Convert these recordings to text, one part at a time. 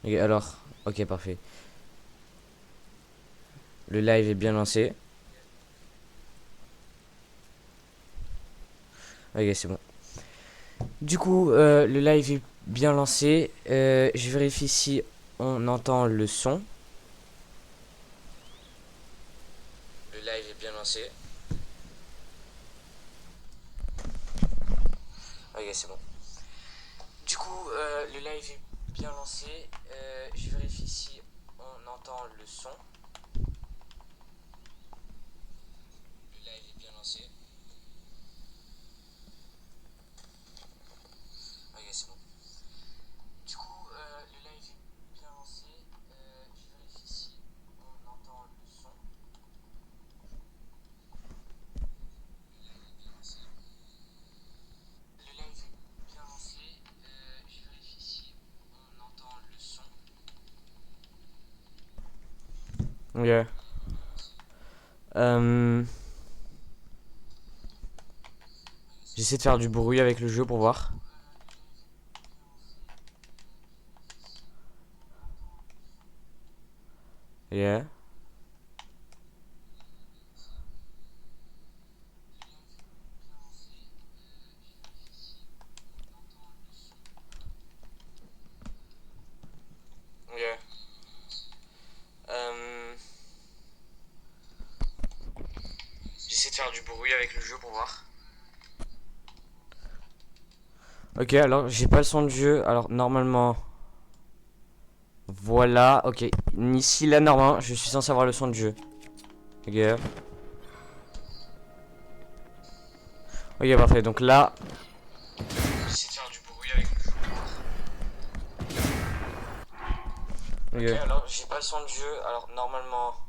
Ok, alors, ok, parfait. Le live est bien lancé. Ok, c'est bon. Du coup, le live est bien lancé. Je vérifie si on entend le son. Le live est bien lancé. Ok, c'est bon. Du coup, le live est bien lancé. Je vérifie si on entend le son. Le live est bien lancé. Ok, c'est bon. Du coup, le live est bien lancé. Je vérifie si on entend le son. Le live est bien lancé. Je vérifie si on entend le son. Ok. Euh, J'essaie de faire du bruit avec le jeu pour voir. Yeah. Yeah. Euh, J'essaie de faire du bruit avec le jeu pour voir. Ok, alors j'ai pas le son de jeu. Alors normalement, voilà. Ok, ici là normalement, je suis censé avoir le son de jeu. Ok. Ok, parfait. Donc là, j'essaie de faire du bruit avec le jeu pour voir. Ok, alors j'ai pas le son de jeu. Alors normalement,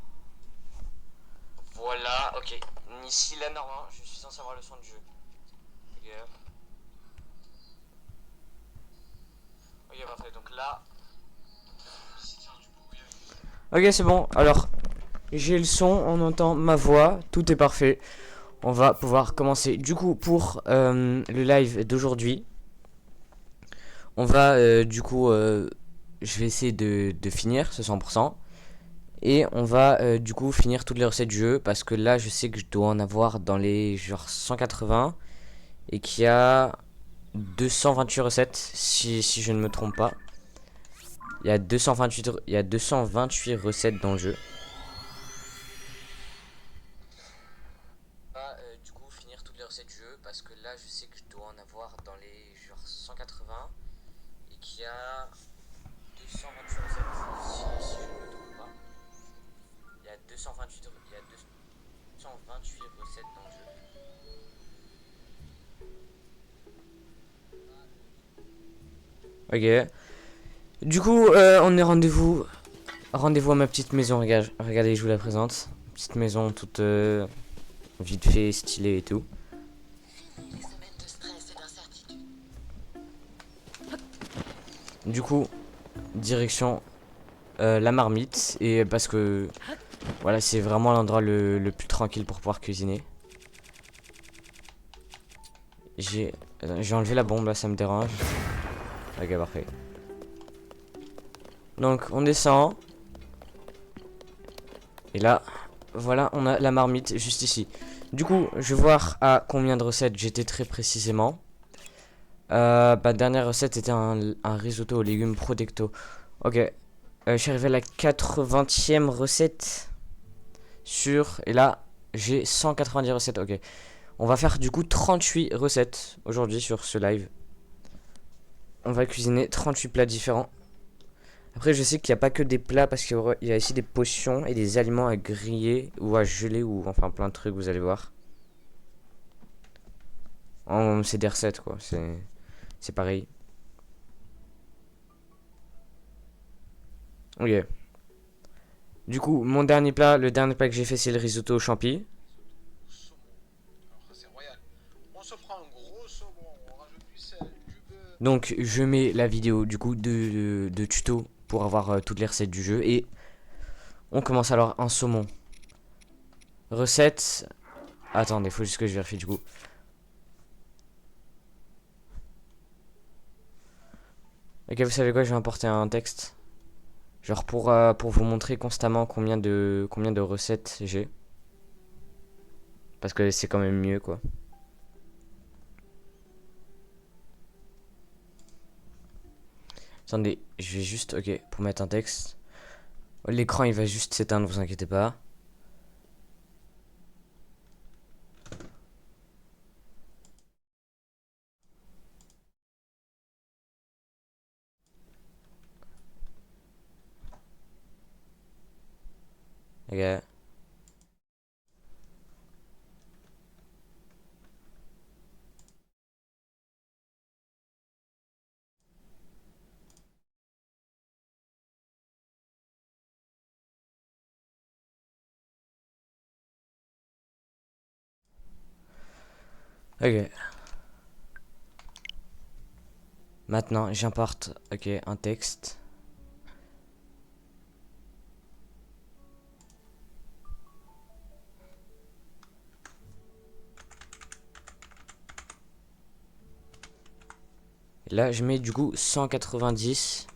voilà. Ok, ici là normalement, je suis censé avoir le son de jeu. Ok. Ok, parfait. Donc là, ok, c'est bon. Alors, j'ai le son, on entend ma voix, tout est parfait. On va pouvoir commencer. Du coup, pour le live d'aujourd'hui, on va je vais essayer de finir ce 100%. Et on va du coup finir toutes les recettes du jeu. Parce que là, je sais que je dois en avoir dans les genre 180. Et qu'il y a 228 recettes, si je ne me trompe pas. Il y a 228 recettes dans le jeu. Du coup finir toutes les recettes du jeu parce que là je sais que je dois en avoir dans les genre 180 et qu'il y a 228 recettes si je ne me trompe pas. Il y a 228 recettes dans le jeu. Ok. Du coup on est rendez-vous à ma petite maison. Regardez, je vous la présente. Petite maison toute vite fait, stylée et tout. Du coup direction la marmite et parce que voilà, c'est vraiment l'endroit le plus tranquille pour pouvoir cuisiner. J'ai enlevé la bombe là, ça me dérange. Ok, parfait. Donc on descend. Et là, voilà, on a la marmite juste ici. Du coup, je vais voir à combien de recettes j'étais très précisément. Dernière recette était un risotto aux légumes Protecto. Ok, je suis arrivé à la 80e recette sur... Et là, j'ai 190 recettes, ok. On va faire du coup 38 recettes aujourd'hui sur ce live. On va cuisiner 38 plats différents. Après, je sais qu'il n'y a pas que des plats parce qu'il y a aussi des potions et des aliments à griller ou à geler ou enfin plein de trucs, vous allez voir. C'est des recettes quoi, c'est pareil. Ok. Du coup, le dernier plat que j'ai fait, c'est le risotto au champi. Donc, je mets la vidéo du coup de tuto pour avoir toutes les recettes du jeu. Et on commence alors un saumon. Recette. Attendez, faut juste que je vérifie du coup. Ok, vous savez quoi, je vais importer un texte. Genre pour vous montrer constamment combien de recettes j'ai. Parce que c'est quand même mieux quoi. Attendez, je vais juste, ok, pour mettre un texte. L'écran il va juste s'éteindre, vous inquiétez pas. Ok. Ok. Maintenant, j'importe, ok, un texte. Et là, je mets du coup 190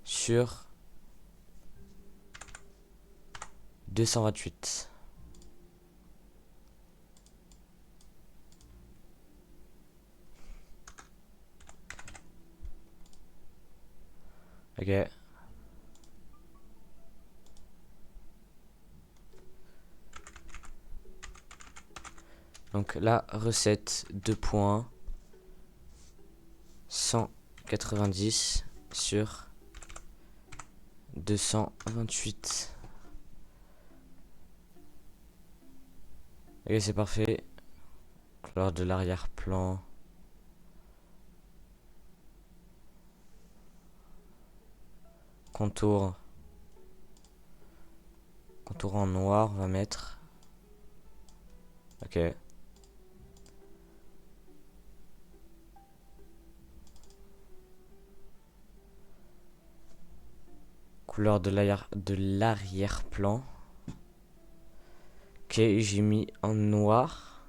sur 228. Ok. Donc la recette 2 points 190 sur 228. Ok, c'est parfait. Couleur de l'arrière-plan. Contour. Contour en noir, on va mettre. Ok. Couleur de l'arrière-plan. Ok, j'ai mis en noir.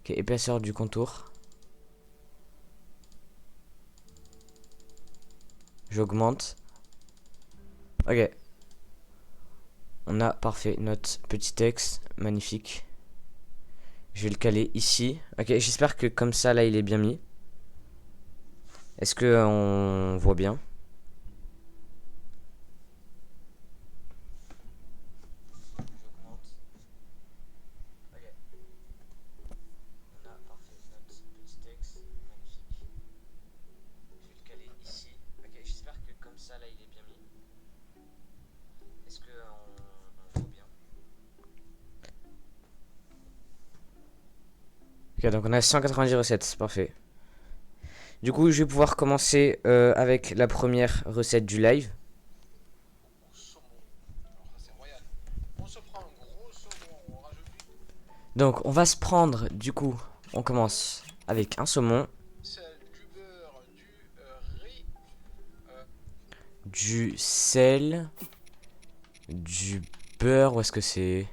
Ok, épaisseur du contour. J'augmente. Ok. On a parfait notre petit texte. Magnifique. Je vais le caler ici. Ok, j'espère que comme ça, là, il est bien mis. Est-ce que on voit bien? On a parfait notre petit texte. Magnifique. Je vais le caler ici. Ok, j'espère que comme ça, là, il est bien mis. Est-ce que on voit bien? Ok, donc on a 190 recettes, c'est parfait. Du coup, je vais pouvoir commencer avec la première recette du live. Donc, on va se prendre, du coup, on commence avec un saumon, du sel, du beurre, où est-ce que c'est?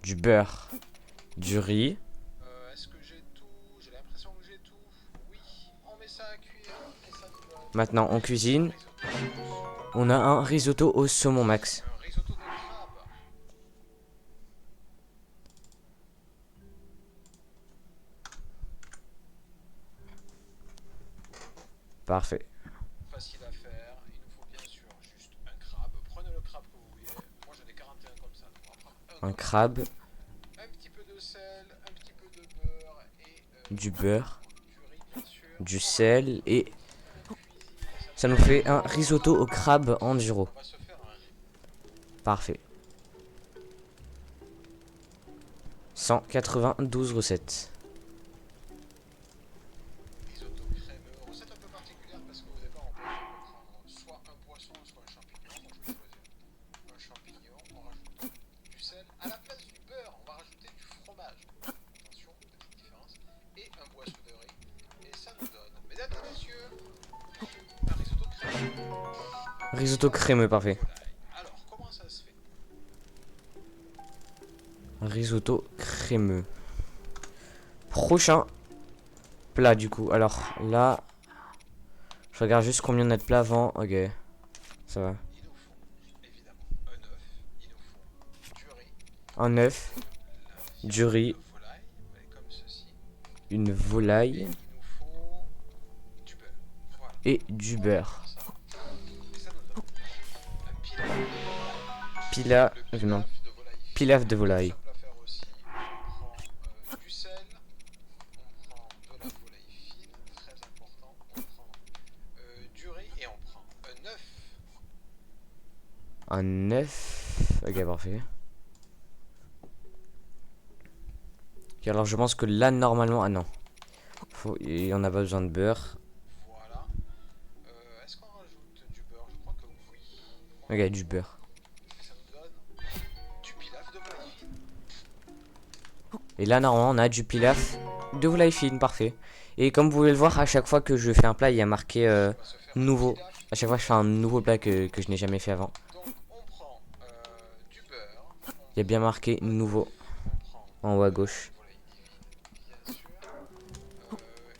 Du beurre, du riz. Maintenant, on cuisine. On a un risotto au saumon max. Parfait. Un crabe, du beurre, du sel et ça nous fait un risotto au crabe en gyro. Parfait. 192 recettes. Risotto crémeux, parfait. Risotto crémeux. Prochain. plats du coup. Alors là, je regarde juste combien on a de plats avant. Ok, ça va. Il nous faut évidemment Un œuf, du riz, de volaille, comme ceci. une Et volaille il nous faut du beurre. Voilà. et du On va faire beurre. ça. Et ça nous donne un pilaf de volaille. Pilaf, Le non, pilaf de volaille fine, pilaf de il est volaille. simple à faire aussi. On prend du sel, on prend de la volaille fine, très important. On prend du riz et on prend un œuf. Un œuf. Ok, parfait. Ok, alors je pense que là, normalement... Ah non. Et on n'a pas besoin de beurre. Voilà. Est-ce qu'on rajoute du beurre? Je crois que oui. Ok, du beurre. Ça nous donne du pilaf de volaille fine. Et là, normalement, on a du pilaf de volaille fine. Parfait. Et comme vous pouvez le voir, à chaque fois que je fais un plat, il y a marqué On va se faire un nouveau. pilaf. À chaque fois, je fais un nouveau plat que je n'ai jamais fait avant. Donc on prend du beurre, Il y a bien marqué nouveau on prend en haut à gauche. volaille divine, bien sûr,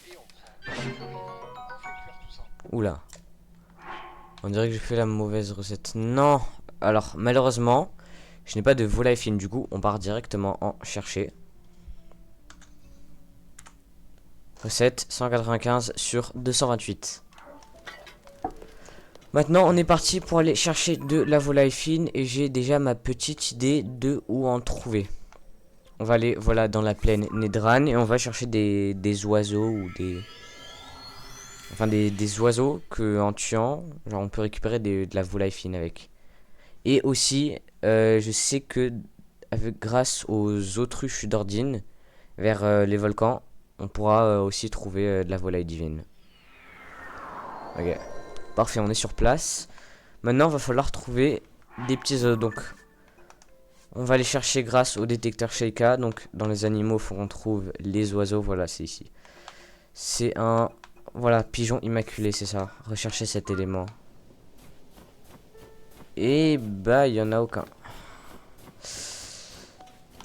et on prend du riz. On fait cuire tout ça. Oula. On dirait que j'ai fait la mauvaise recette. Non. Alors, malheureusement, je n'ai pas de volaille fine. Du coup, on part directement en chercher. Recette 195 sur 228. Maintenant, on est parti pour aller chercher de la volaille fine. Et j'ai déjà ma petite idée de où en trouver. On va aller, voilà, dans la plaine Nedran. Et on va chercher des oiseaux ou des... Enfin, des oiseaux que en tuant, genre, on peut récupérer de la volaille fine avec. Et aussi, je sais que grâce aux autruches d'Ordine, vers les volcans, on pourra aussi trouver de la volaille divine. Ok. Parfait, on est sur place. Maintenant, il va falloir trouver des petits oiseaux. Donc, on va les chercher grâce au détecteur Sheikah. Donc, dans les animaux, on trouve les oiseaux. Voilà, c'est ici. C'est un... Voilà, pigeon immaculé, c'est ça. Rechercher cet élément. Et bah, il y en a aucun.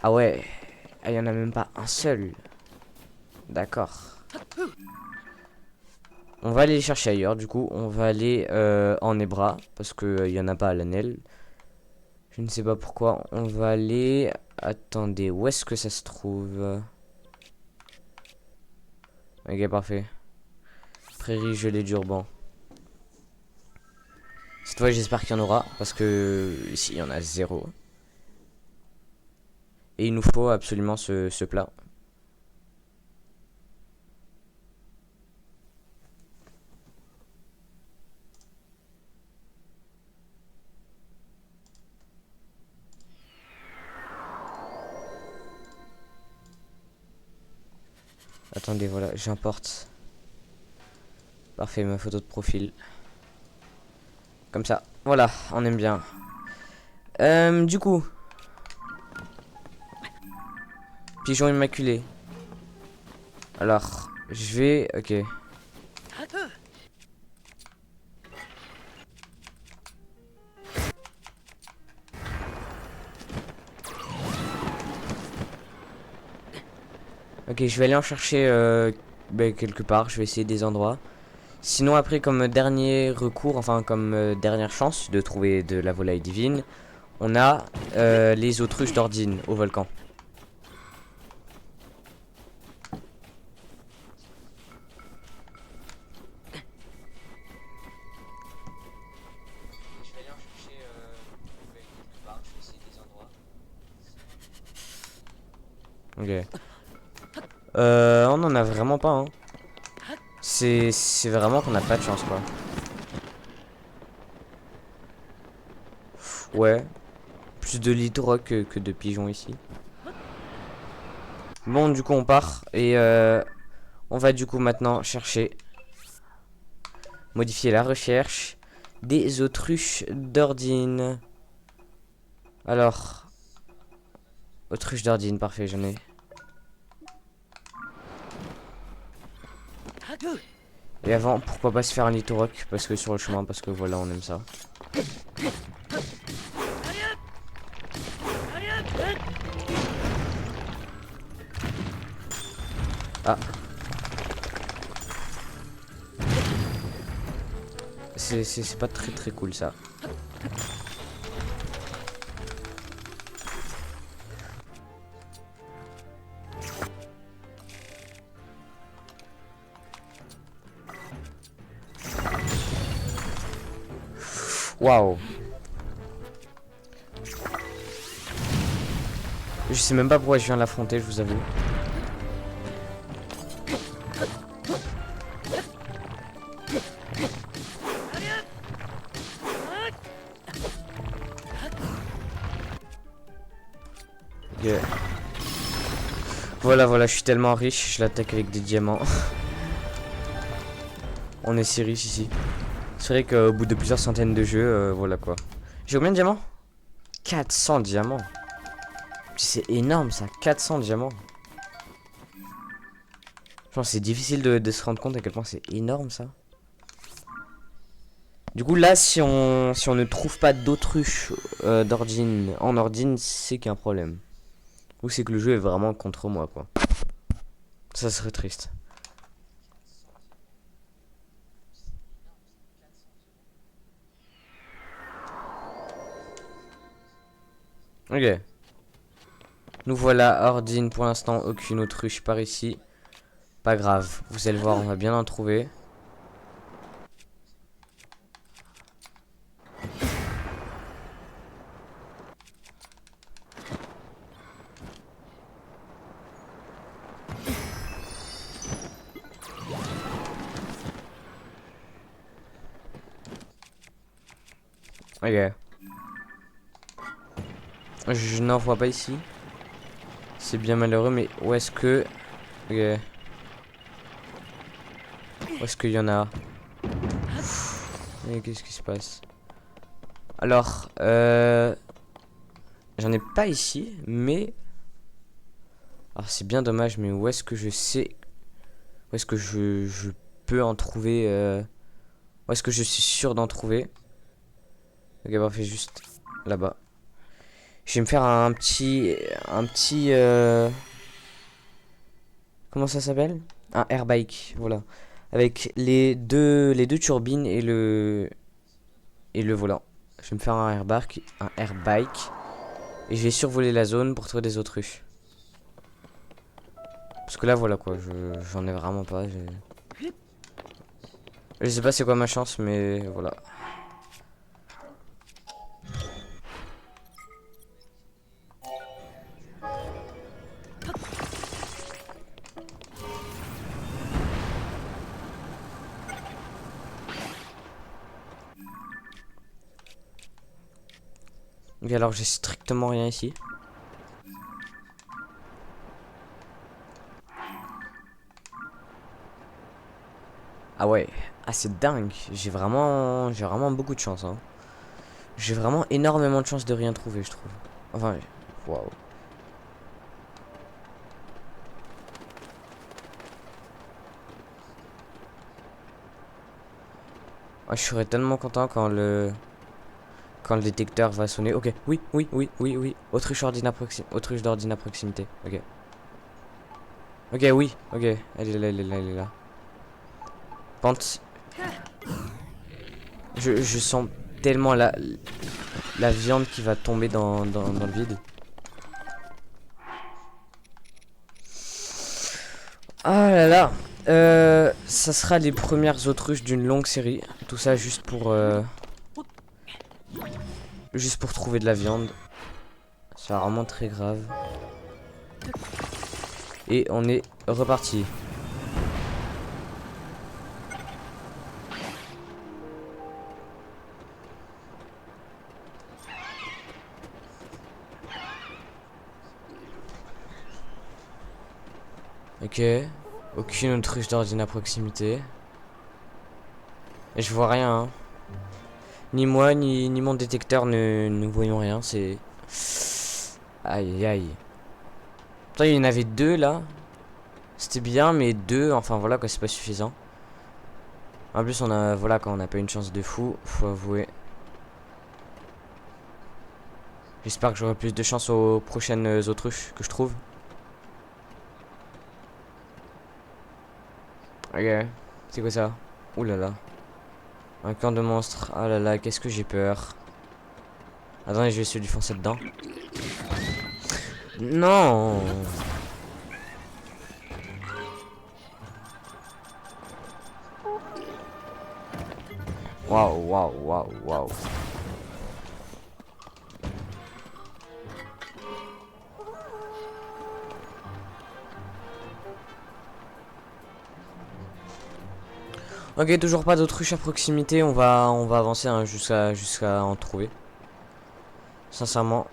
Ah ouais. Ah, il y en a même pas un seul. D'accord. On va aller les chercher ailleurs, du coup. On va aller en Ebra. Parce que il y en a pas à l'Anel. Je ne sais pas pourquoi. On va aller... Attendez, où est-ce que ça se trouve? Ok, parfait. Prairie gelée d'Urban. Cette fois, j'espère qu'il y en aura. Parce que ici, il y en a zéro. Et il nous faut absolument ce plat. Attendez, voilà, j'importe. Parfait, ma photo de profil. Comme ça, voilà, on aime bien. Du coup, pigeon immaculé. Alors, je vais... Ok. Ok, je vais aller en chercher quelque part. Je vais essayer des endroits. Sinon, après, comme dernier recours, enfin, comme dernière chance de trouver de la volaille divine, on a les autruches d'Ordine au volcan. Je vais aller en chercher quelque part. Je vais essayer des endroits. Ok. On en a vraiment pas, hein. C'est vraiment qu'on n'a pas de chance, quoi. Ouais. Plus de litorock que de pigeons ici. Bon, du coup, on part. Et on va du coup maintenant chercher. Modifier la recherche. Des autruches d'Ordine. Alors. Autruche d'Ordine, parfait, j'en ai. Et avant, pourquoi pas se faire un litorock? Parce que sur le chemin, parce que voilà, on aime ça. Ah. c'est pas très cool ça. Waouh. Je sais même pas pourquoi je viens l'affronter, je vous avoue. Yeah. Voilà, je suis tellement riche, je l'attaque avec des diamants. On est si riche ici. C'est vrai qu'au bout de plusieurs centaines de jeux, voilà quoi. J'ai combien de diamants? 400 diamants. C'est énorme ça, 400 diamants. Genre c'est difficile de se rendre compte à quel point c'est énorme ça. Du coup là si on ne trouve pas d'autruche d'Ordine en Ordine, c'est qu'il y a un problème. Ou c'est que le jeu est vraiment contre moi quoi. Ça serait triste. Ok. Nous voilà Ordine pour l'instant, aucune autruche par ici. Pas grave, vous allez voir, on va bien en trouver. Ok. Je n'en vois pas ici. C'est bien malheureux, mais où est-ce que... Ok. Où est-ce qu'il y en a? Et qu'est-ce qui se passe? Alors, j'en ai pas ici, mais... Alors c'est bien dommage, mais où est-ce que je sais... Où est-ce que je peux en trouver où est-ce que je suis sûr d'en trouver? Ok, parfait, juste là-bas. Je vais me faire un petit... Comment ça s'appelle? Un airbike, voilà. Avec les deux turbines et le volant. Je vais me faire un airbike. Et je vais survoler la zone pour trouver des autruches. Parce que là, voilà quoi, j'en ai vraiment pas. Je sais pas c'est quoi ma chance, mais voilà. Ok, alors j'ai strictement rien ici. Ah ouais, ah c'est dingue. J'ai vraiment beaucoup de chance. Hein. J'ai vraiment énormément de chance de rien trouver, je trouve. Enfin, waouh. Ah, je serais tellement content quand le détecteur va sonner. Ok, oui. Autruche d'ordine à proximité. Ok. Ok, oui, ok. Elle est là, elle est là. Pente. Je sens tellement la viande qui va tomber dans le vide. Ah là là. Ça sera les premières autruches d'une longue série. Tout ça juste pour trouver de la viande. C'est vraiment très grave. Et on est reparti. Ok. Aucune autruche d'ordine à proximité. Et je vois rien. Hein. Ni moi, ni mon détecteur ne voyons rien. C'est... Aïe aïe. Putain, il y en avait deux là. C'était bien, mais deux, enfin voilà quoi, c'est pas suffisant. En plus, voilà, quand on n'a pas une chance de fou, faut avouer. J'espère que j'aurai plus de chance aux prochaines autruches que je trouve. Ok, c'est quoi ça? Ouh là là. Un camp de monstres. Ah là là, qu'est-ce que j'ai peur. Attendez, je vais essayer de lui foncer dedans. Non. Waouh, waouh, waouh, waouh. Ok, toujours pas d'autruche à proximité. On va avancer hein, jusqu'à en trouver. Sincèrement,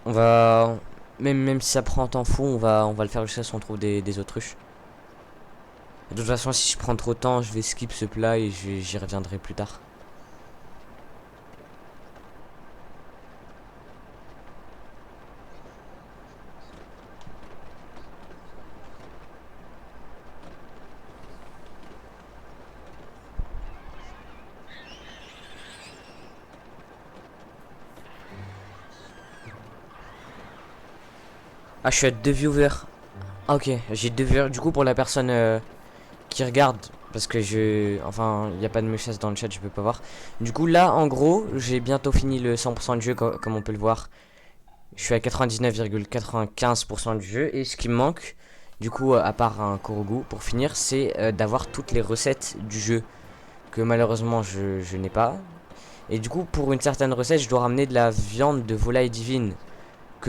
on va même si ça prend un temps fou, on va le faire jusqu'à ce qu'on trouve des autruches. De toute façon, si je prends trop de temps, je vais skip ce plat et j'y reviendrai plus tard. Ah, je suis à 2 viewers. Ah, ok, j'ai 2 viewers. Du coup, pour la personne qui regarde, parce que enfin, il n'y a pas de message dans le chat, je peux pas voir. Du coup, là, en gros, j'ai bientôt fini le 100% du jeu, comme on peut le voir. Je suis à 99,95% du jeu. Et ce qui me manque, du coup, à part un Korogu, pour finir, c'est d'avoir toutes les recettes du jeu. Que malheureusement, je n'ai pas. Et du coup, pour une certaine recette, je dois ramener de la viande de volaille divine.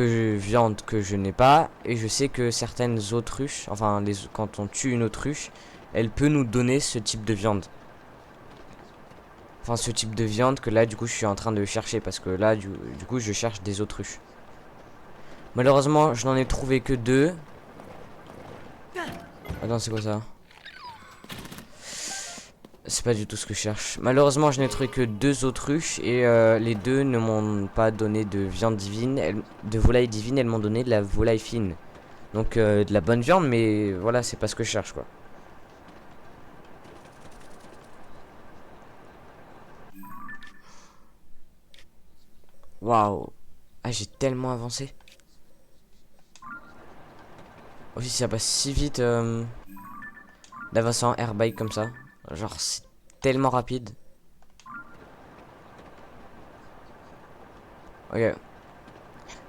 Viande que je n'ai pas. Et je sais que certaines autruches, enfin, quand on tue une autruche, elle peut nous donner ce type de viande. Enfin, ce type de viande que là, du coup, je suis en train de chercher. Parce que là, du coup, je cherche des autruches. Malheureusement, je n'en ai trouvé que 2. Attends, c'est quoi ça? C'est pas du tout ce que je cherche. Malheureusement, je n'ai trouvé que 2 autruches. Et les 2 ne m'ont pas donné de viande divine. De volaille divine, elles m'ont donné de la volaille fine. Donc de la bonne viande, mais voilà, c'est pas ce que je cherche, quoi. Waouh. Ah, j'ai tellement avancé. Aussi, ça passe si vite d'avancer en airbike comme ça. Genre, c'est tellement rapide. Ok.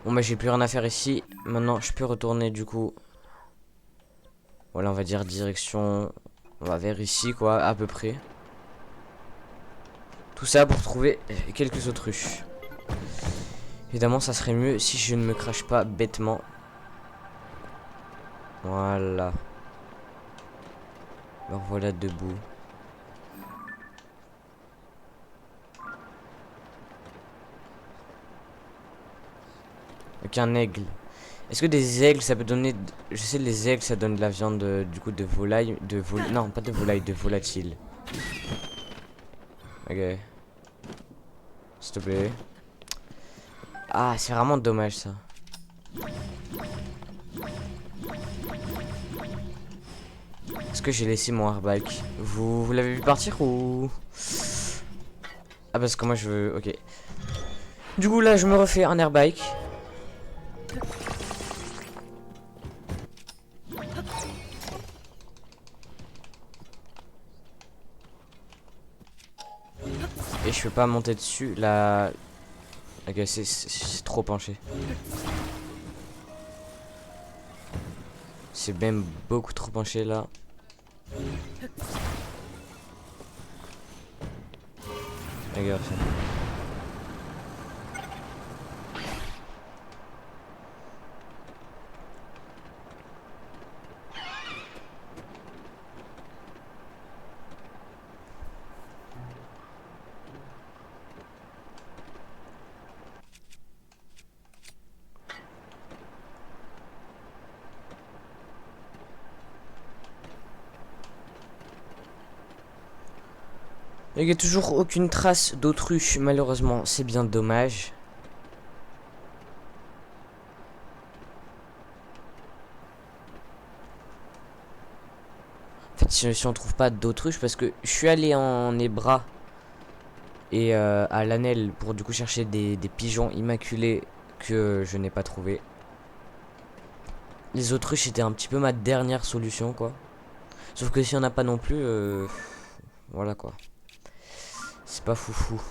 Bon, bah, j'ai plus rien à faire ici. Maintenant, je peux retourner du coup. Voilà, on va dire direction. On va vers ici, quoi, à peu près. Tout ça pour trouver quelques autruches. Évidemment, ça serait mieux si je ne me crache pas bêtement. Voilà. Alors voilà debout. Ok, un aigle. Est-ce que des aigles, ça peut donner... Je sais, les aigles, ça donne de la viande, du coup, de volaille... Non, pas de volaille, de volatile. Ok. S'il te plaît. Ah, c'est vraiment dommage, ça. Est-ce que j'ai laissé mon airbike? Vous l'avez vu partir ou... Ah, parce que moi, je veux... Ok. Du coup, là, je me refais un airbike. Et je peux pas monter dessus. Là... Ok, c'est trop penché. C'est même beaucoup trop penché, là. Regarde ça. Il n'y a toujours aucune trace d'autruche, malheureusement. C'est bien dommage. En fait, si on trouve pas d'autruche, parce que je suis allé en Hébra et à Lanel pour du coup chercher des pigeons immaculés que je n'ai pas trouvé. Les autruches étaient un petit peu ma dernière solution, quoi. Sauf que si on n'a pas non plus, voilà quoi. c'est pas foufou.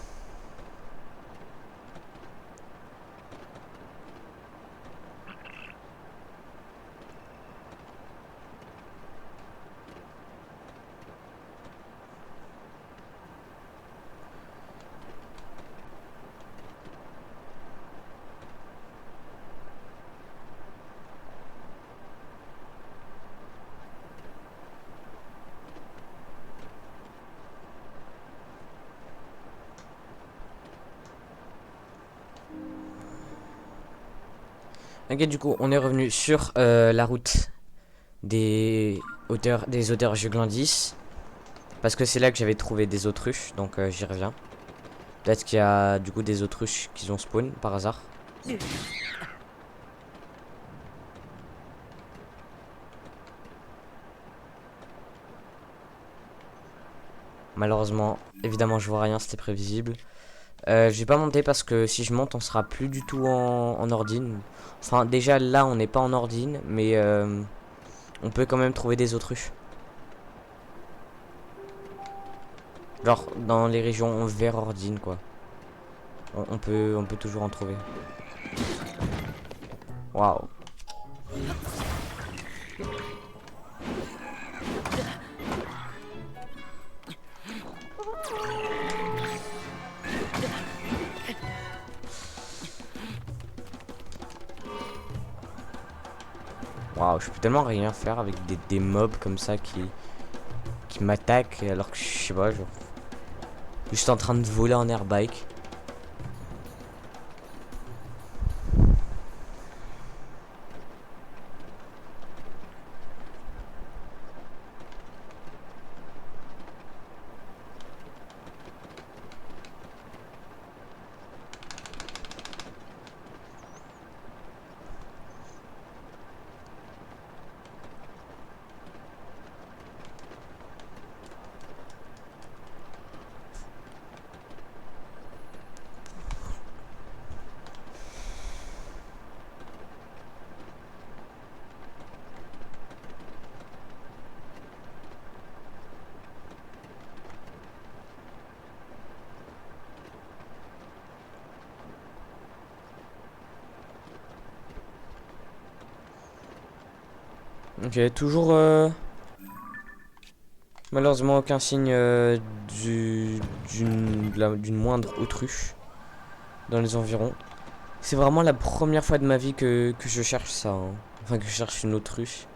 Ok, du coup, on est revenu sur la route des odeurs Juglandis. Parce que c'est là que j'avais trouvé des autruches, donc j'y reviens. Peut-être qu'il y a du coup des autruches qui ont spawn par hasard. Malheureusement, évidemment, je vois rien, c'était prévisible. Je vais pas monter parce que si je monte, on sera plus du tout en ordine. Enfin, déjà là, on n'est pas en ordine, mais on peut quand même trouver des autruches. Genre dans les régions vers ordine, quoi. On peut toujours en trouver. Waouh. Waouh, je peux tellement rien faire avec des mobs comme ça qui m'attaquent alors que je sais pas, genre. Juste en train de voler en airbike. Ok, toujours malheureusement aucun signe d'une moindre autruche dans les environs. C'est vraiment la première fois de ma vie que je cherche ça, hein. Enfin, que je cherche une autruche.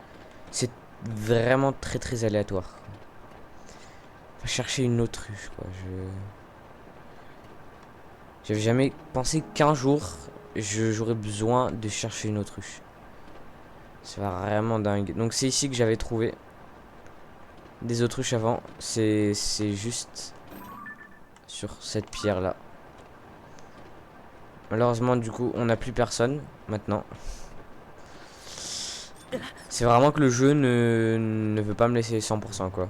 C'est vraiment très très aléatoire. Enfin, chercher une autruche, quoi. J'avais jamais pensé qu'un jour j'aurais besoin de chercher une autruche. C'est vraiment dingue. Donc c'est ici que j'avais trouvé des autruches avant. C'est juste sur cette pierre là. Malheureusement du coup on n'a plus personne maintenant. C'est vraiment que le jeu ne veut pas me laisser 100% quoi.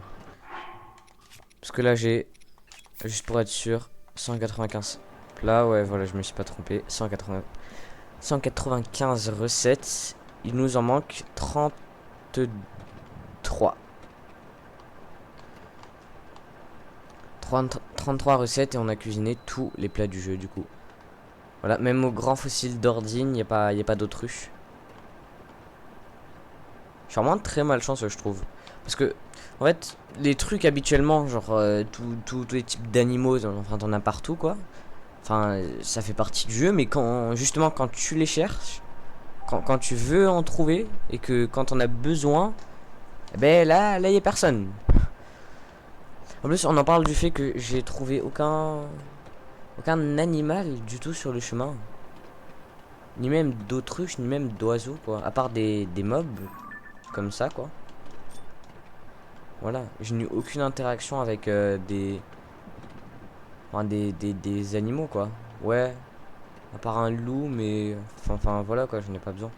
Parce que là j'ai, juste pour être sûr, 195. Là ouais voilà je me suis pas trompé. 195 recettes. Il nous en manque 33. 33 recettes et on a cuisiné tous les plats du jeu du coup. Voilà, même au grand fossile d'Ordine, y a pas d'autruche. Je suis vraiment très malchanceux, je trouve. Parce que, en fait, les trucs habituellement, genre tous les types d'animaux, enfin t'en as partout quoi. Enfin, ça fait partie du jeu, mais quand justement quand tu les cherches, quand tu veux en trouver et que quand on a besoin, eh ben là y a personne. En plus, on en parle du fait que j'ai trouvé aucun animal du tout sur le chemin. Ni même d'autruche, ni même d'oiseaux, quoi. À part des mobs, comme ça, quoi. Voilà. Je n'ai eu aucune interaction avec enfin, des animaux, quoi. Ouais. À part un loup, mais... Enfin, voilà, quoi. Je n'ai pas besoin.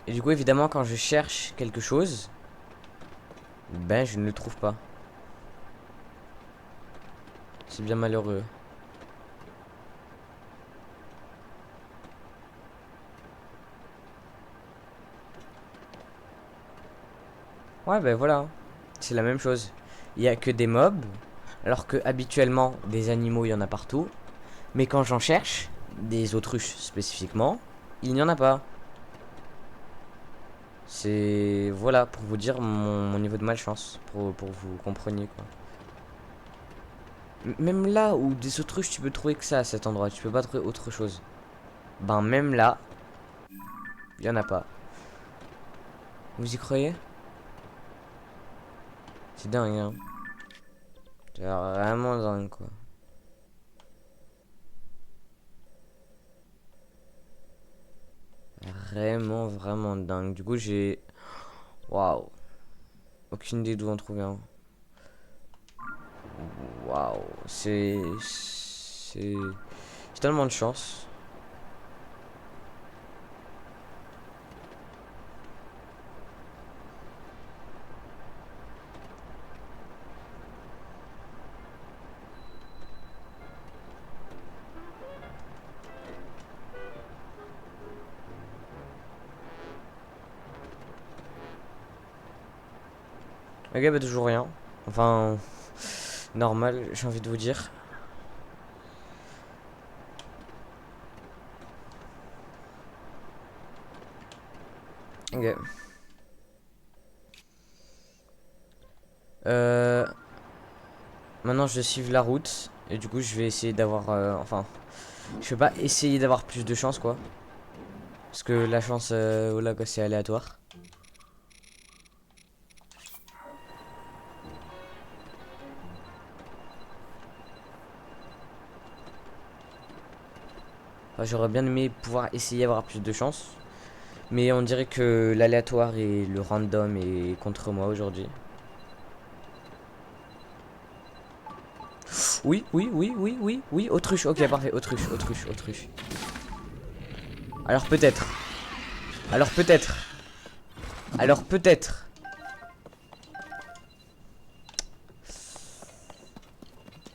Et du coup, évidemment, quand je cherche quelque chose, ben, je ne le trouve pas. C'est bien malheureux. Ouais, ben voilà. c'est la même chose. Il y a que des mobs, alors que habituellement des animaux il y en a partout. Mais quand j'en cherche, des autruches spécifiquement, il n'y en a pas. C'est voilà pour vous dire mon niveau de malchance, pour vous compreniez quoi. Même là où des autruches tu peux trouver que ça à cet endroit, tu peux pas trouver autre chose. Ben même là, il y en a pas. Vous y croyez? C'est dingue hein. C'est vraiment dingue quoi. Vraiment dingue. Du coup j'ai... Waouh. Aucune idée d'où en trouver un. Waouh. J'ai tellement de chance. Ok bah toujours rien. Enfin... Normal, j'ai envie de vous dire. Ok. Euh... Maintenant je vais suivre la route. Et du coup je vais essayer d'avoir... enfin... Je vais pas essayer d'avoir plus de chance quoi. Parce que la chance, voilà quoi, c'est aléatoire. Enfin, j'aurais bien aimé pouvoir essayer d'avoir plus de chance. Mais on dirait que l'aléatoire et le random est contre moi aujourd'hui. Oui, autruche, ok, parfait, autruche. Alors peut-être. Alors peut-être. Alors peut-être.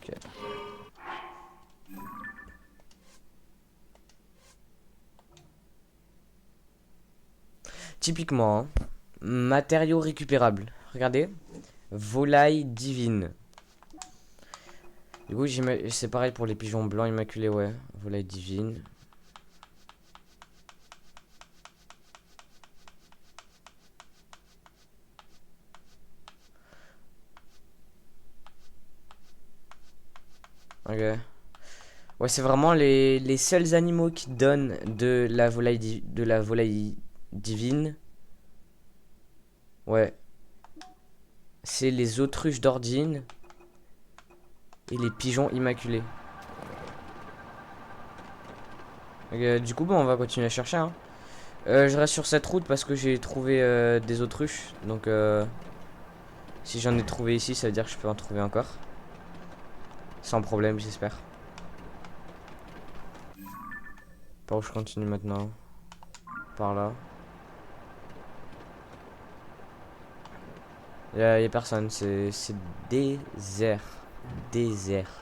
Ok. Typiquement, hein, matériaux récupérables. Regardez. Volaille divine. Du coup, c'est pareil pour les pigeons blancs immaculés, ouais. Volaille divine. Ok. Ouais, c'est vraiment les seuls animaux qui donnent de la volaille divine. Ouais. C'est les autruches d'Ordine et les pigeons immaculés. Du coup, bon, on va continuer à chercher. Hein. Je reste sur cette route parce que j'ai trouvé des autruches. Donc, si j'en ai trouvé ici, ça veut dire que je peux en trouver encore. Sans problème, j'espère. Par où je continue maintenant? Par là. Y a personne, c'est désert. Désert.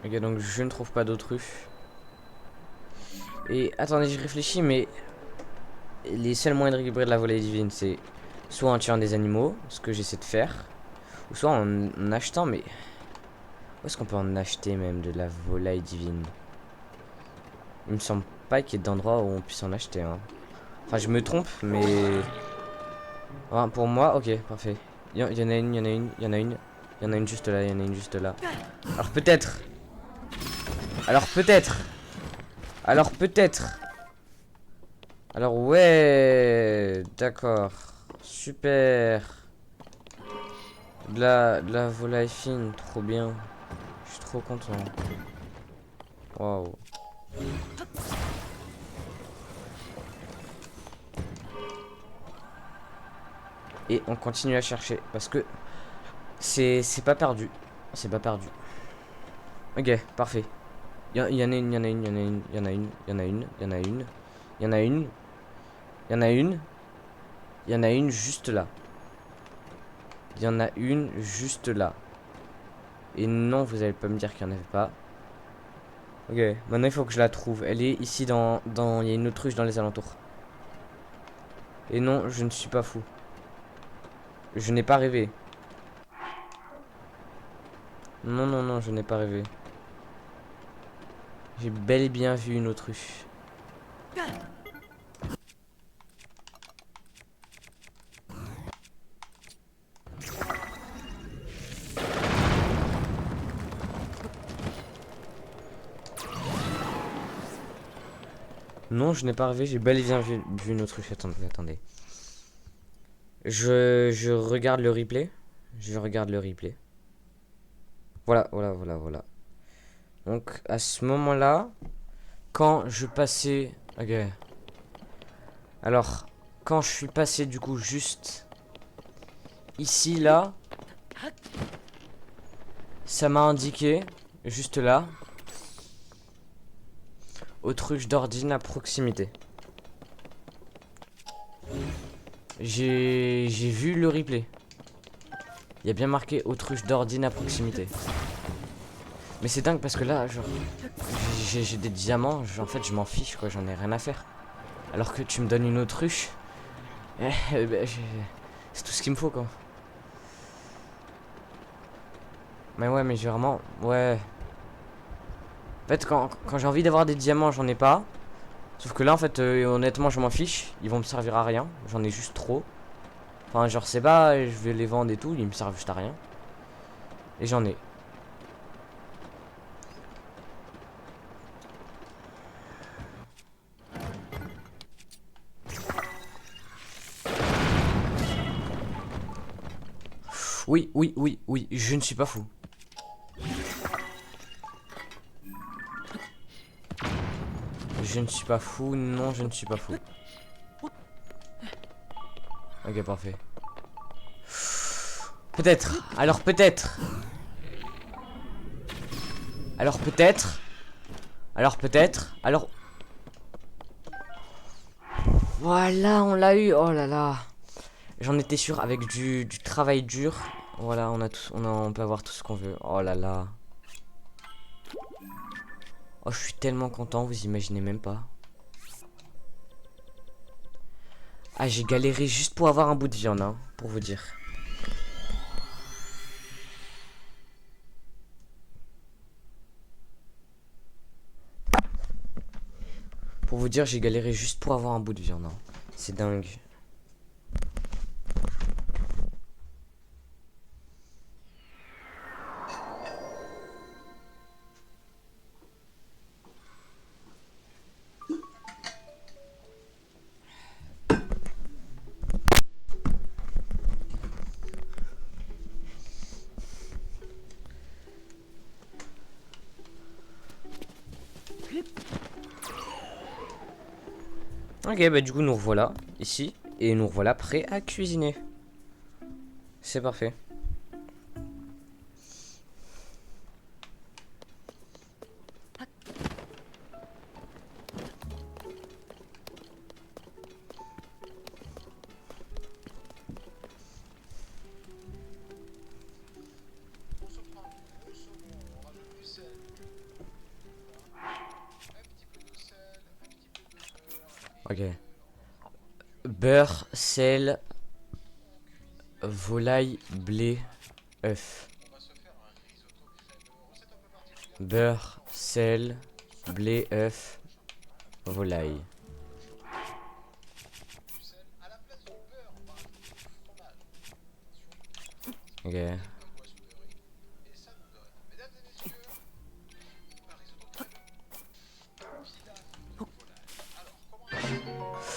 Ok, donc je ne trouve pas d'autruche. Et attendez, je réfléchis, mais les seuls moyens de récupérer de la volaille divine, c'est soit en tuant des animaux, ce que j'essaie de faire, ou soit en achetant, mais où est-ce qu'on peut en acheter même de la volaille divine? Il me semble pas qu'il y ait d'endroit où on puisse en acheter. Hein. Enfin, je me trompe, mais enfin, pour moi, ok, parfait. Il y en a une, il y en a une, il y en a une, il y en a une juste là, il y en a une juste là. Alors peut-être. Alors peut-être. Alors peut-être. Alors ouais, d'accord, super. De la volaille fine, trop bien. Je suis trop content. Waouh. Et on continue à chercher parce que c'est pas perdu. C'est pas perdu. Ok, parfait. Il y en a une, il y en a une, il y en a une, il y en a une, il y en a une, il y en a une, il y en a une, il y en a une, il y en a une juste là. Il y en a une juste là. Et non, vous allez pas me dire qu'il n'y en avait pas. Ok, maintenant il faut que je la trouve. Elle est ici il y a une autruche dans les alentours. Et non, je ne suis pas fou. Je n'ai pas rêvé. Non, non, non, je n'ai pas rêvé. J'ai bel et bien vu une autruche. Non, je n'ai pas rêvé, j'ai bel et bien vu une autruche. Attendez, attendez. Je regarde le replay. Je regarde le replay. Voilà, voilà, voilà, voilà. Donc, à ce moment-là, quand je passais... Ok. Alors, quand je suis passé du coup juste ici, là, ça m'a indiqué, juste là, autruche d'ordine à proximité. J'ai vu le replay. Il y a bien marqué autruche d'ordine à proximité. Mais c'est dingue parce que là, genre, j'ai des diamants, en fait, je m'en fiche, quoi, j'en ai rien à faire. Alors que tu me donnes une autruche, ben, c'est tout ce qu'il me faut, quoi. Mais ouais, mais j'ai vraiment, ouais. En fait, quand j'ai envie d'avoir des diamants, j'en ai pas. Sauf que là, en fait, honnêtement, je m'en fiche. Ils vont me servir à rien. J'en ai juste trop. Enfin, genre, c'est pas, je vais les vendre et tout. Ils me servent juste à rien. Et j'en ai. Oui, oui, oui, oui. Je ne suis pas fou. Je ne suis pas fou. Non, je ne suis pas fou. Ok, parfait. Peut-être. Alors peut-être. Alors peut-être. Alors peut-être. Alors... Voilà, on l'a eu. Oh là là. J'en étais sûr avec du travail dur. Voilà, on peut avoir tout ce qu'on veut. Oh là là. Oh, je suis tellement content, vous imaginez même pas. Ah, j'ai galéré juste pour avoir un bout de viande, hein, pour vous dire. Pour vous dire, j'ai galéré juste pour avoir un bout de viande, hein. C'est dingue. Ok, bah du coup, nous revoilà ici. Et nous revoilà prêts à cuisiner. C'est parfait. On se prend le saumon, on rajoute du sel, un petit peu de sel, un petit peu de beurre et Ok. on en prend du riz. Beurre, sel, On cuisine. volaille, blé, œuf. On va se faire un risotto crémeux, recette un peu particulière du chef Beurre, Martin. sel, Saumon, blé, œuf, champignons, volaille. du sel. À la place du beurre, on va rajouter du fromage. Ok. Attention, et de la boisson de riz. Et ça nous donne, mesdames et messieurs, un risotto crémeux. Pilaf de volaille. Alors, comment est-ce qu'on fait?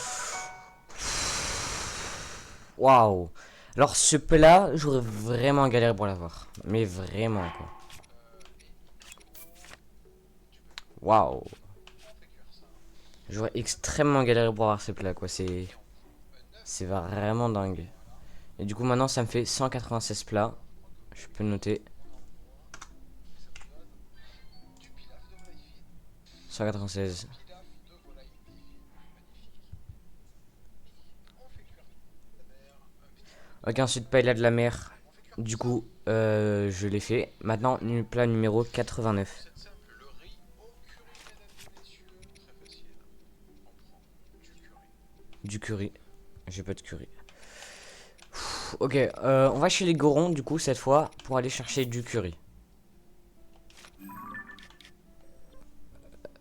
Waouh. Alors ce plat, j'aurais vraiment galéré pour l'avoir. Mais vraiment quoi. Et du coup, tu peux Waouh. on fait cuire ça. J'aurais extrêmement galéré pour avoir ce plat quoi. Et on prend un œuf. C'est vraiment dingue. Voilà. Et du coup maintenant ça me fait 196 plats. Je crois que Je peux noter. on en voit. Et ça nous donne 196. pilaf de volaille divine. Magnifique. On fait cuire la mer. Un petit Ok, ensuite paella de la mer. on fait cuire tout Du ça. coup, je l'ai fait. Maintenant, plat numéro 89. Recette simple, le riz au curry, mesdames et messieurs. Très facile. On prend du curry. Du curry. J'ai pas de curry. Ok, on va chez les Gorons du coup cette fois pour aller chercher du curry.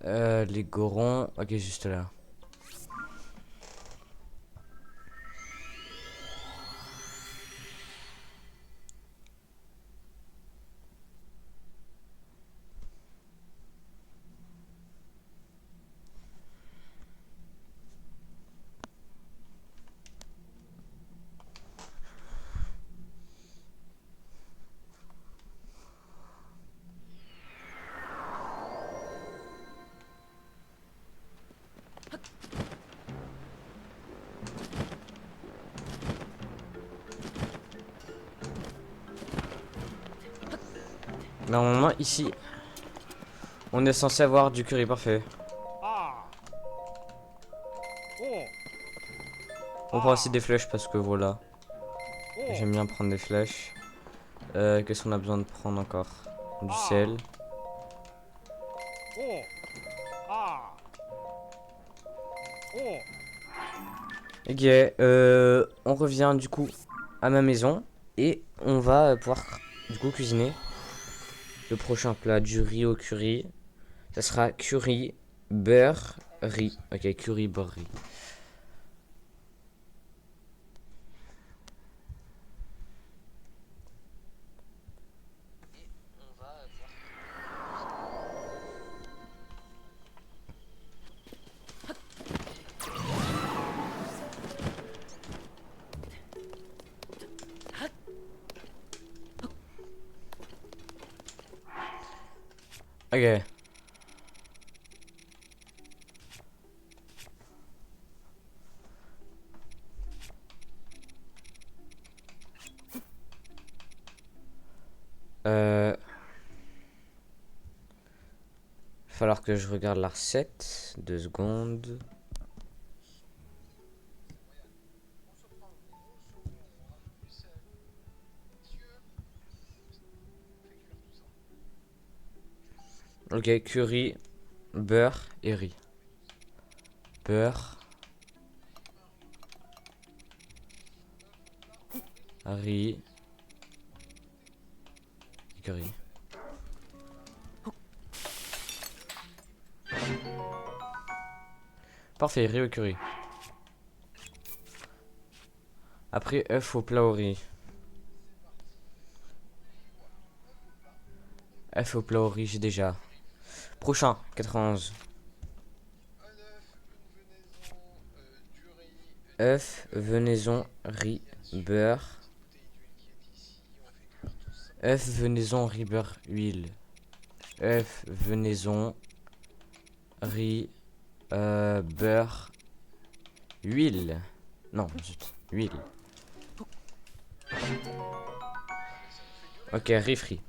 Les Gorons, ok juste là. Normalement ici, on est censé avoir du curry parfait. On prend aussi des flèches parce que voilà, j'aime bien prendre des flèches. Qu'est-ce qu'on a besoin de prendre encore? Du sel. Ok, on revient du coup à ma maison et on va pouvoir du coup cuisiner le prochain plat du riz au curry. Ça sera curry, beurre, riz. Ok, curry, beurre, riz. Ok. Euh... Falloir que je regarde la recette. 2 secondes. On se prend un gros saumon, on rajoute du sel. Monsieur, on fait cuire tout ça. Ok, curry, beurre et riz. Beurre, riz, et curry. Parfait, riz au curry. Après, œuf au plat au riz. Œuf au plat au riz, j'ai déjà. Prochain, 91. Un œuf, une venaison, du riz, du œuf, beurre, venaison, et riz, bien sûr la beurre. petite bouteille d'huile qui est ici. On fait cuire tout ça. œuf, venaison, riz, beurre, huile. œuf, venaison, riz, beurre, huile. Non, zut, huile. Et ça nous fait du riz Ok, frit. riz frit.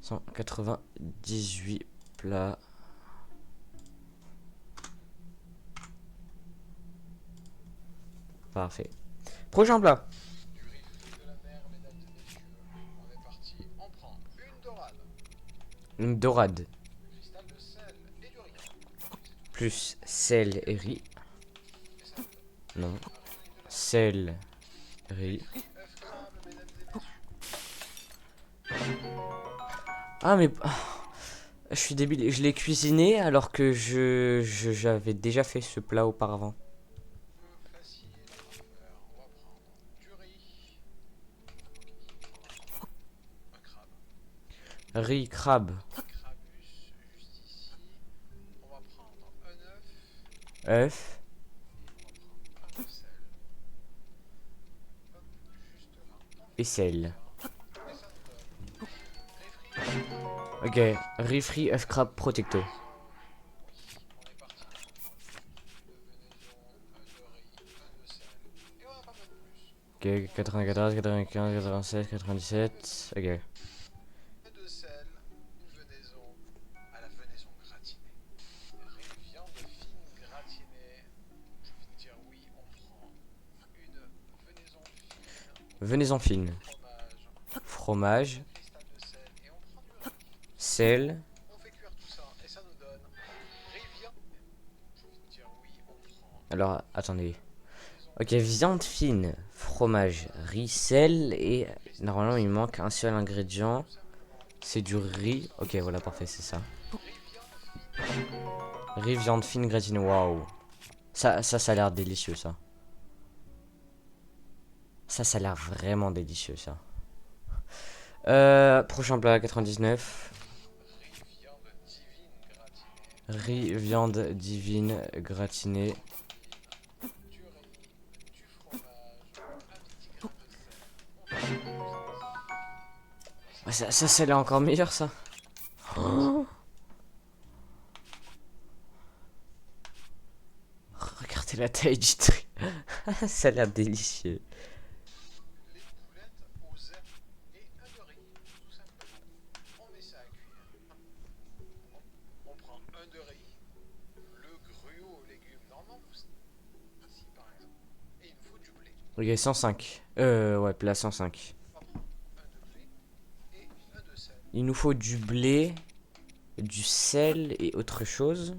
198 plats. Parfait. Prochain plat. Du riz frit de la mer, mesdames et messieurs. On est parti. On prend une dorade, Une dorade. cristal de sel et du riz. C'est tout. Plus sel et riz. Et ça nous donne Non. un riz de la mer. Sel, Riz riz. frit, œuf crabe, mesdames et messieurs. Ah, mais. Je suis débile. Je l'ai cuisiné alors que j'avais déjà fait ce plat auparavant. Peu facile à faire. On va prendre du riz. Un crabe. Riz, crabe. Crabus juste ici. On va prendre un œuf. œuf. On va prendre un peu de sel. Hop, juste là. On Et fait sel. cuire. Et ça nous donne riz frit, œuf crabe. Ok. Riz frit, œuf crabe, protecto. Venaison. Oui, on est parti. On prend juste une venaison, un de riz, un de sel. Et on n'a pas besoin de plus. Ok, 94, 95, 96, 97. Ok. Un de sel Venez en fine. Fromage. Cristal de sel et on prend du riz. Sel. On fait cuire tout ça et ça nous donne riz viande. Je vais te dire oui, on prend Alors, attendez. maison. Ok, viande fine, fromage, riz, sel et normalement il manque un seul ingrédient. C'est du riz. Ok, voilà, parfait, c'est ça. Riz, viande fine gratinée. Waouh. Ça a l'air délicieux, ça. Ça a l'air vraiment délicieux, ça. Prochain plat, 99. Riz, viande divine gratinée. Du riz, du fromage, un petit grain de sel. Ouais, ça a l'air encore meilleur, ça. Oh. Regardez la taille du truc. Ça a l'air délicieux. Les boulettes aux œufs et un de riz, tout simplement. On met ça à cuire. On prend un de riz, le gruau aux légumes. Normalement, si par exemple. Et il nous faut du blé. Ok, 105. Ouais, plat 105. On va prendre un de blé et un de sel. Il nous faut du blé, du sel et autre chose.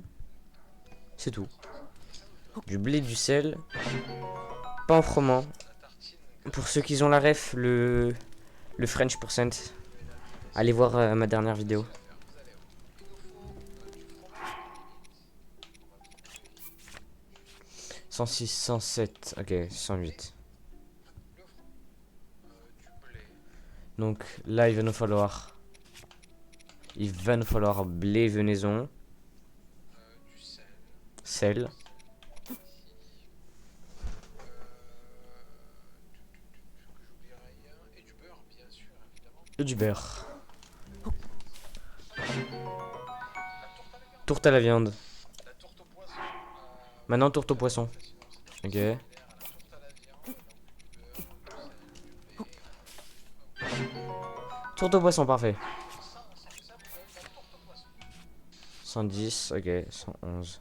C'est tout. Du blé, du sel. Pas en froment. La tartine, Pour ceux qui ont la ref, le French percent. Allez voir ma dernière vidéo. vous allez voir. Il nous faut du fromage limite. On va trouver 106, 107, ok, 108. du blé, Donc là, il va nous falloir blé venaison, du sel, sel, que j'oublierai rien, et du beurre bien sûr évidemment. et du beurre. La Tourte à la viande. la tourte au poisson. Maintenant, tourte au poisson. Sinon c'est Ok. similaire à la tourte à la viande, donc du beurre, du sel, du blé. Tourte au poisson, parfait. Ça vous donne la tourte au poisson. 110, ok, 111.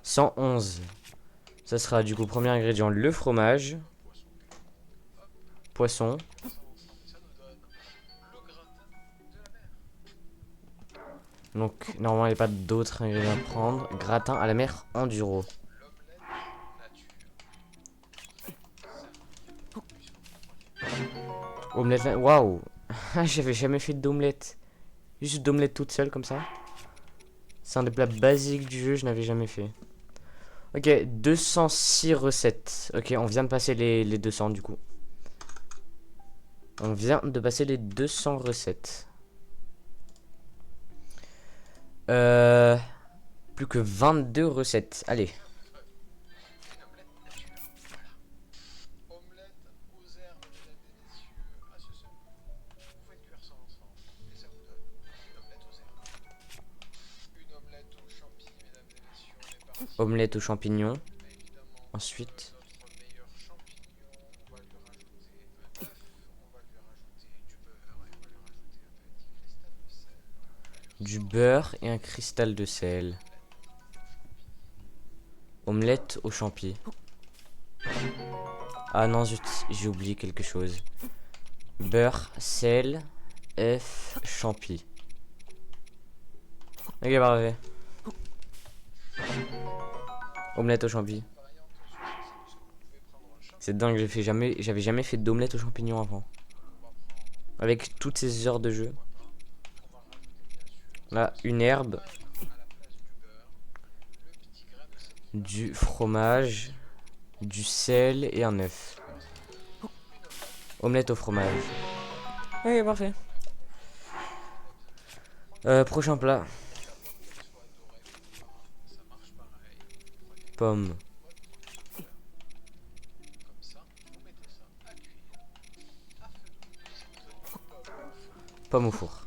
111. Ça sera du coup, premier ingrédient, le fromage. Poisson. Ça nous donne le gratin de la mer. Donc, normalement, il n'y a pas d'autres ingrédients à prendre. Gratin à la mer enduro. L'omelette nature. Waouh. J'avais jamais fait d'omelette. Juste d'omelette toute seule comme ça. C'est un des plats basiques du jeu, je n'avais jamais fait. Ok, 206 recettes. Ok, on vient de passer les 200 du coup. On vient de passer les 200 recettes. Plus que 22 recettes. Allez. Une omelette nature. Voilà. Omelette aux herbes, mesdames et messieurs. Ah, ce seul. Vous faites cuire ça ensemble. Et ça vous donne une omelette aux herbes. Une omelette aux champignons, mesdames et messieurs. On est parti. Omelette aux champignons. Évidemment, Ensuite, notre meilleur champignon. On va lui rajouter un œuf. On va lui rajouter du beurre. Et on va lui rajouter un petit cristal de sel. du beurre et un cristal de sel. Omelette aux champis. Ah non, zut, j'ai oublié quelque chose. Beurre, sel, œuf, champi. Ok, parfait. Omelette aux champi. C'est dingue, j'avais jamais fait d'omelette aux champignons avant. Avec toutes ces heures de jeu. Là, une herbe. Du fromage. Du sel et un œuf. Omelette au fromage. Ok, parfait. Prochain plat. Pomme. Pomme au four.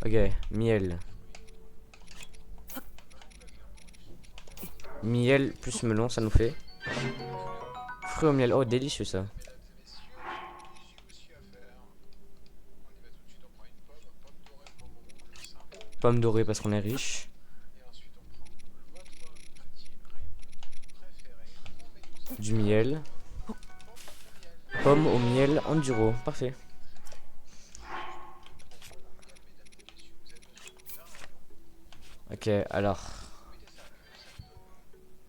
Ok, miel. Miel plus melon, ça nous fait. Fruits au miel. Oh, délicieux ça. Pomme dorée parce qu'on est riche. Du miel. Pomme au miel enduro. Parfait. Ok, alors.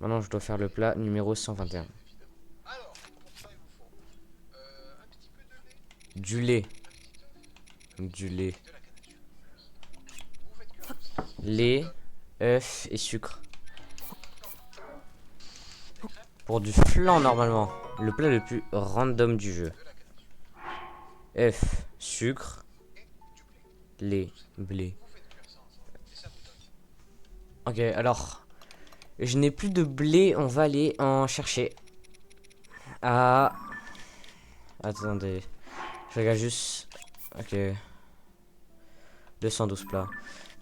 Maintenant, je dois faire le plat numéro 121. Alors, pour ça, il vous faut un petit peu de lait, Du lait. un petit œuf Du lait. et de la canne à sucre. Vous faites cuire tout ça. Et ça vous Lait, donne œuf et sucre. des crêpes, Pour du flan, normalement. Le plat le plus random du jeu. de la canne à sucre œuf, sucre, et du blé. lait, blé. Vous faites cuire ça ensemble et ça vous donne. Ok, alors. Je n'ai plus de blé, on va aller en chercher. Ah. Attendez. Je regarde juste. Ok. 212 plats.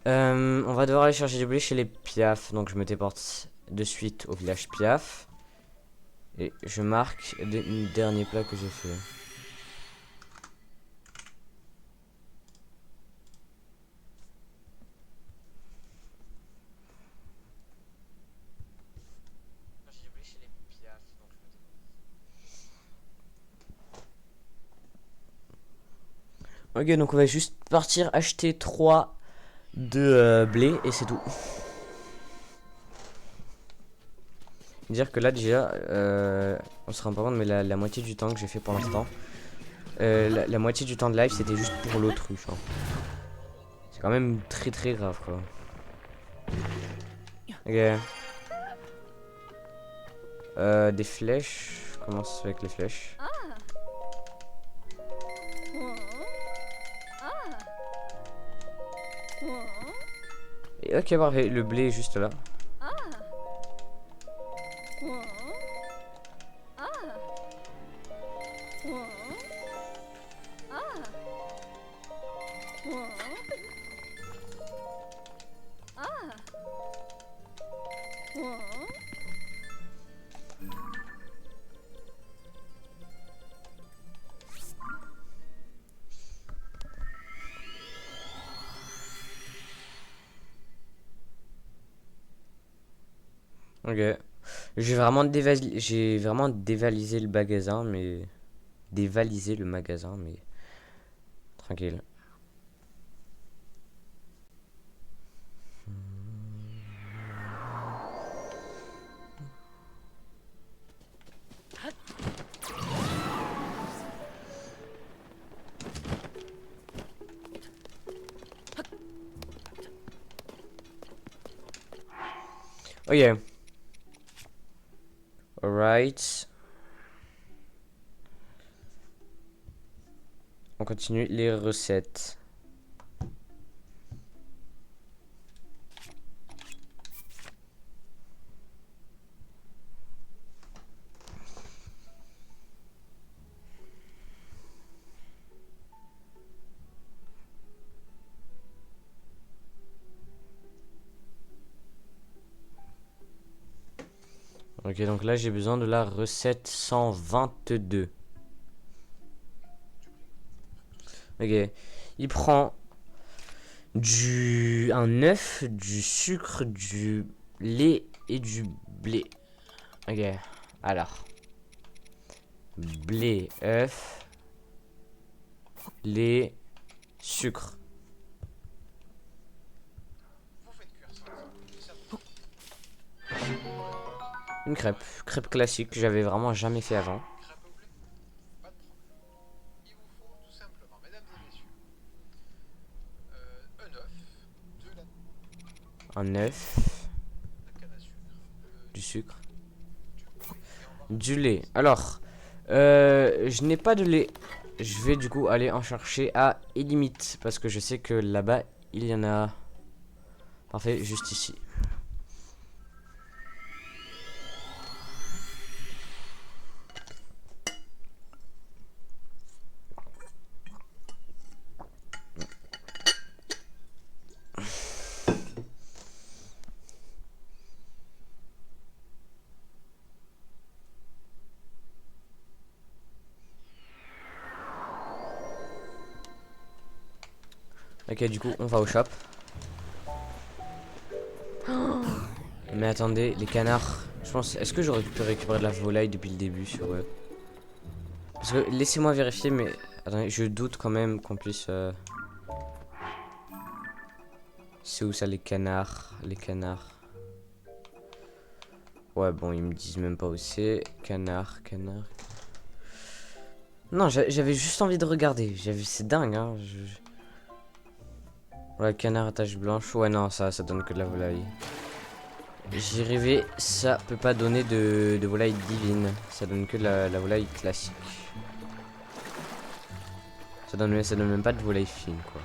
On va devoir aller chercher du blé chez les Piaf. Donc je me téléporte de suite au village Piaf. Et je marque les derniers plats que j'ai fait. Ok, donc on va juste partir acheter 3 de blé et c'est tout. Dire que là déjà, on se rend pas compte, mais la moitié du temps que j'ai fait pour l'instant, la moitié du temps de live c'était juste pour l'autruche. Hein. C'est quand même très très grave quoi. Ok. Des flèches. Comment ça se fait avec les flèches? Et ok, parfait. Le blé est juste là. Ok. J'ai vraiment dévalisé le magasin, mais dévalisé le magasin, mais tranquille. Ok. Alright. On continue les recettes. Ok, donc là j'ai besoin de la recette 122. Ok. Il prend un œuf, du sucre, du lait et du blé. Ok. Alors. Blé, œuf, lait, sucre. Vous faites cuire ça ensemble et ça vous donne. Une crêpe. Crêpe classique que j'avais vraiment jamais fait avant. Crêpe au blé, pas de problème. Il vous faut tout simplement, mesdames et messieurs, un œuf, de Un œuf, la canne à sucre, du sucre, du blé, et on va du lait. Alors, je n'ai pas de lait. Je vais du coup aller en chercher à Elimite. Parce que je sais que là-bas, il y en a. Parfait, juste ici. Ok, du coup, on va au shop. Mais attendez, les canards. Je pense, est-ce que j'aurais pu récupérer de la volaille depuis le début sur eux? Parce que laissez-moi vérifier, mais attendez, je doute quand même qu'on puisse. C'est où ça les canards? Les canards. Ouais, bon, ils me disent même pas où c'est. Canard, canard. Non, j'avais juste envie de regarder. C'est dingue, hein. Ouais, canard à tache blanche. Ouais, non, ça donne que de la volaille. J'y rêvais, ça peut pas donner de volaille divine. Ça donne que de la volaille classique. Ça donne même pas de volaille fine, quoi.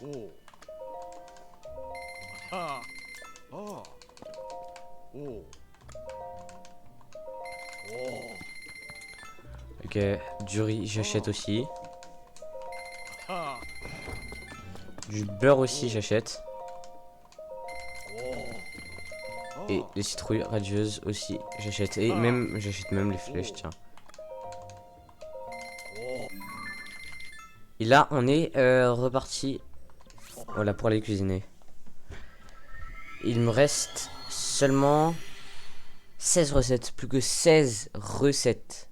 Oh. Ah. Oh. Oh. Oh. Ok, du riz, j'achète aussi. Ah. Du beurre aussi, j'achète. Oh. Et les citrouilles radieuses aussi, j'achète. Et même, j'achète même les flèches, tiens. Et là, on est reparti. Voilà, pour aller cuisiner. Il me reste seulement 16 recettes. Plus que 16 recettes.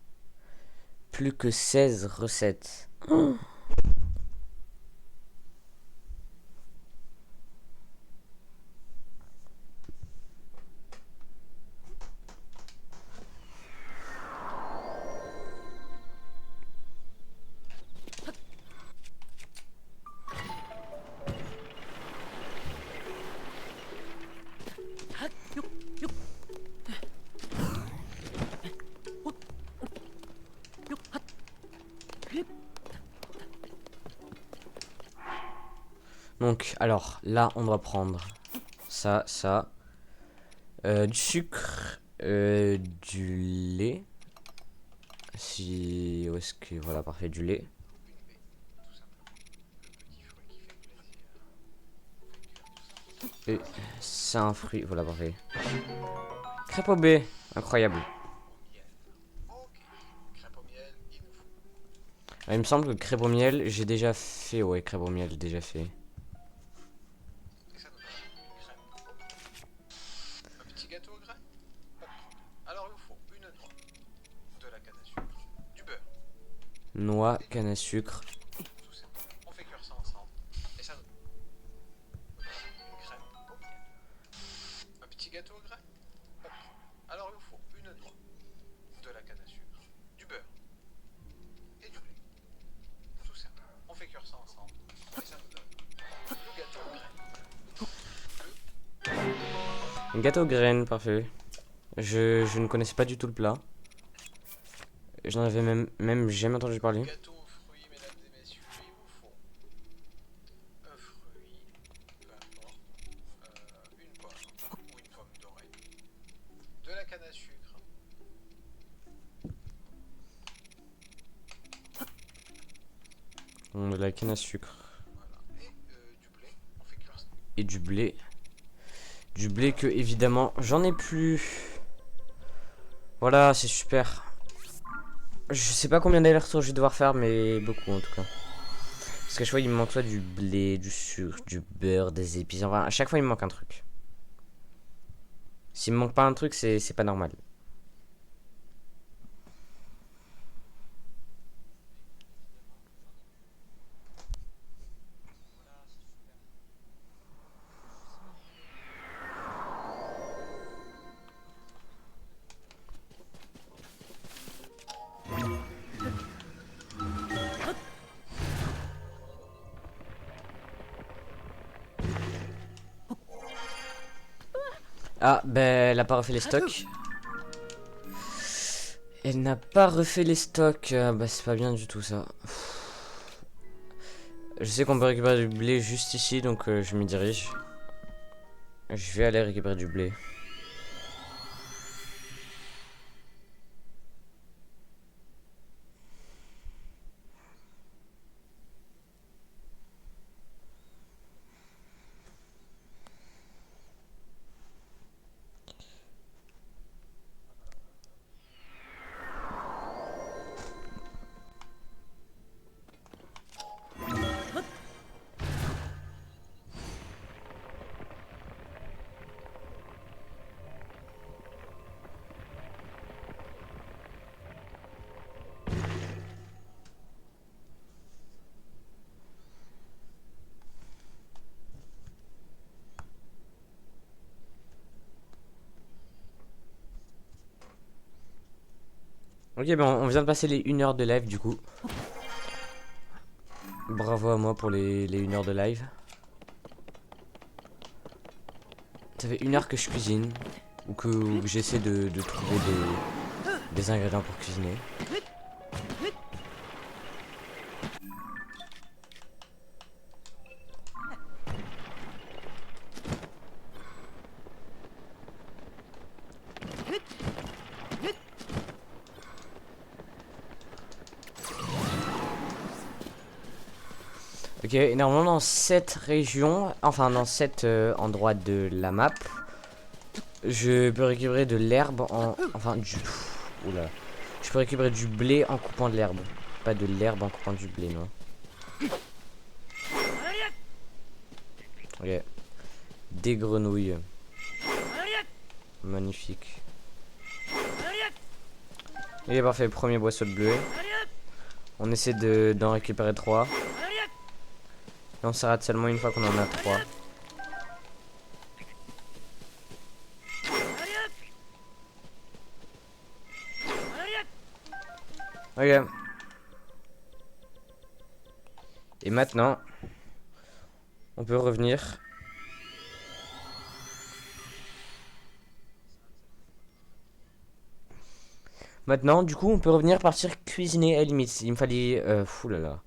Plus que 16 recettes. Oh. Donc, alors, là, on doit prendre ça, ça. Du sucre, du lait. Si... Où est-ce que... Voilà, parfait, du lait. Et c'est un fruit, voilà, parfait. Crêpe au baie, incroyable. Ok. Crêpe au miel, il nous faut. Il me semble que crêpe au miel, j'ai déjà fait. Ouais, crêpe au miel, déjà fait. Et ça nous donne une crêpe au miel. Un petit gâteau au grain. Pas de problème. Alors il vous faut une noix, de la canne à sucre, du beurre, Noix, canne à sucre. tout simplement. On fait cuire ça ensemble. Et ça nous donne une crêpe au miel. Un petit gâteau au grain. Pas de problème. Alors il vous faut une noix, de la canne à sucre, du beurre et du lait. Tout simplement. On fait cuire ça ensemble. Et ça nous donne le gâteau au grain. Un gâteau aux graines, parfait. Je ne connaissais pas du tout le plat. J'en avais même jamais entendu parler. Gâteau aux fruits, mesdames et messieurs, il vous faut un fruit, peu importe, une pomme ou une pomme dorée, de la canne à sucre, De la canne à sucre. voilà, et du blé. On fait cuire ça. Et du blé. Du blé que, évidemment, j'en ai plus. Voilà, c'est super. Je sais pas combien d'allers-retours je vais devoir faire, mais beaucoup en tout cas. Parce qu'à chaque fois, il me manque soit du blé, du sucre, du beurre, des épices. Enfin, à chaque fois, il me manque un truc. S'il me manque pas un truc, c'est pas normal. Ah, ben, elle a pas refait les stocks. Elle n'a pas refait les stocks. Bah, c'est pas bien du tout ça. Je sais qu'on peut récupérer du blé juste ici, donc je m'y dirige. Je vais aller récupérer du blé. Ok, ben on vient de passer les 1 heure de live du coup. Bravo à moi pour les 1 heure de live. Ça fait 1 heure que je cuisine. Ou que j'essaie de trouver des ingrédients pour cuisiner. Ok, et normalement dans cette région, enfin dans cet endroit de la map, je peux récupérer de l'herbe en... Enfin du... Oula. Je peux récupérer du blé en coupant de l'herbe. Pas de l'herbe en coupant du blé, non. Ok. Des grenouilles. Magnifique. Il est parfait, premier boisseau de bleu. On essaie d'en récupérer 3. Et on s'arrête seulement une fois qu'on en a 3. Ok. Et maintenant, on peut revenir. Maintenant, du coup, on peut revenir partir cuisiner à la limite. Il me fallait... oulala.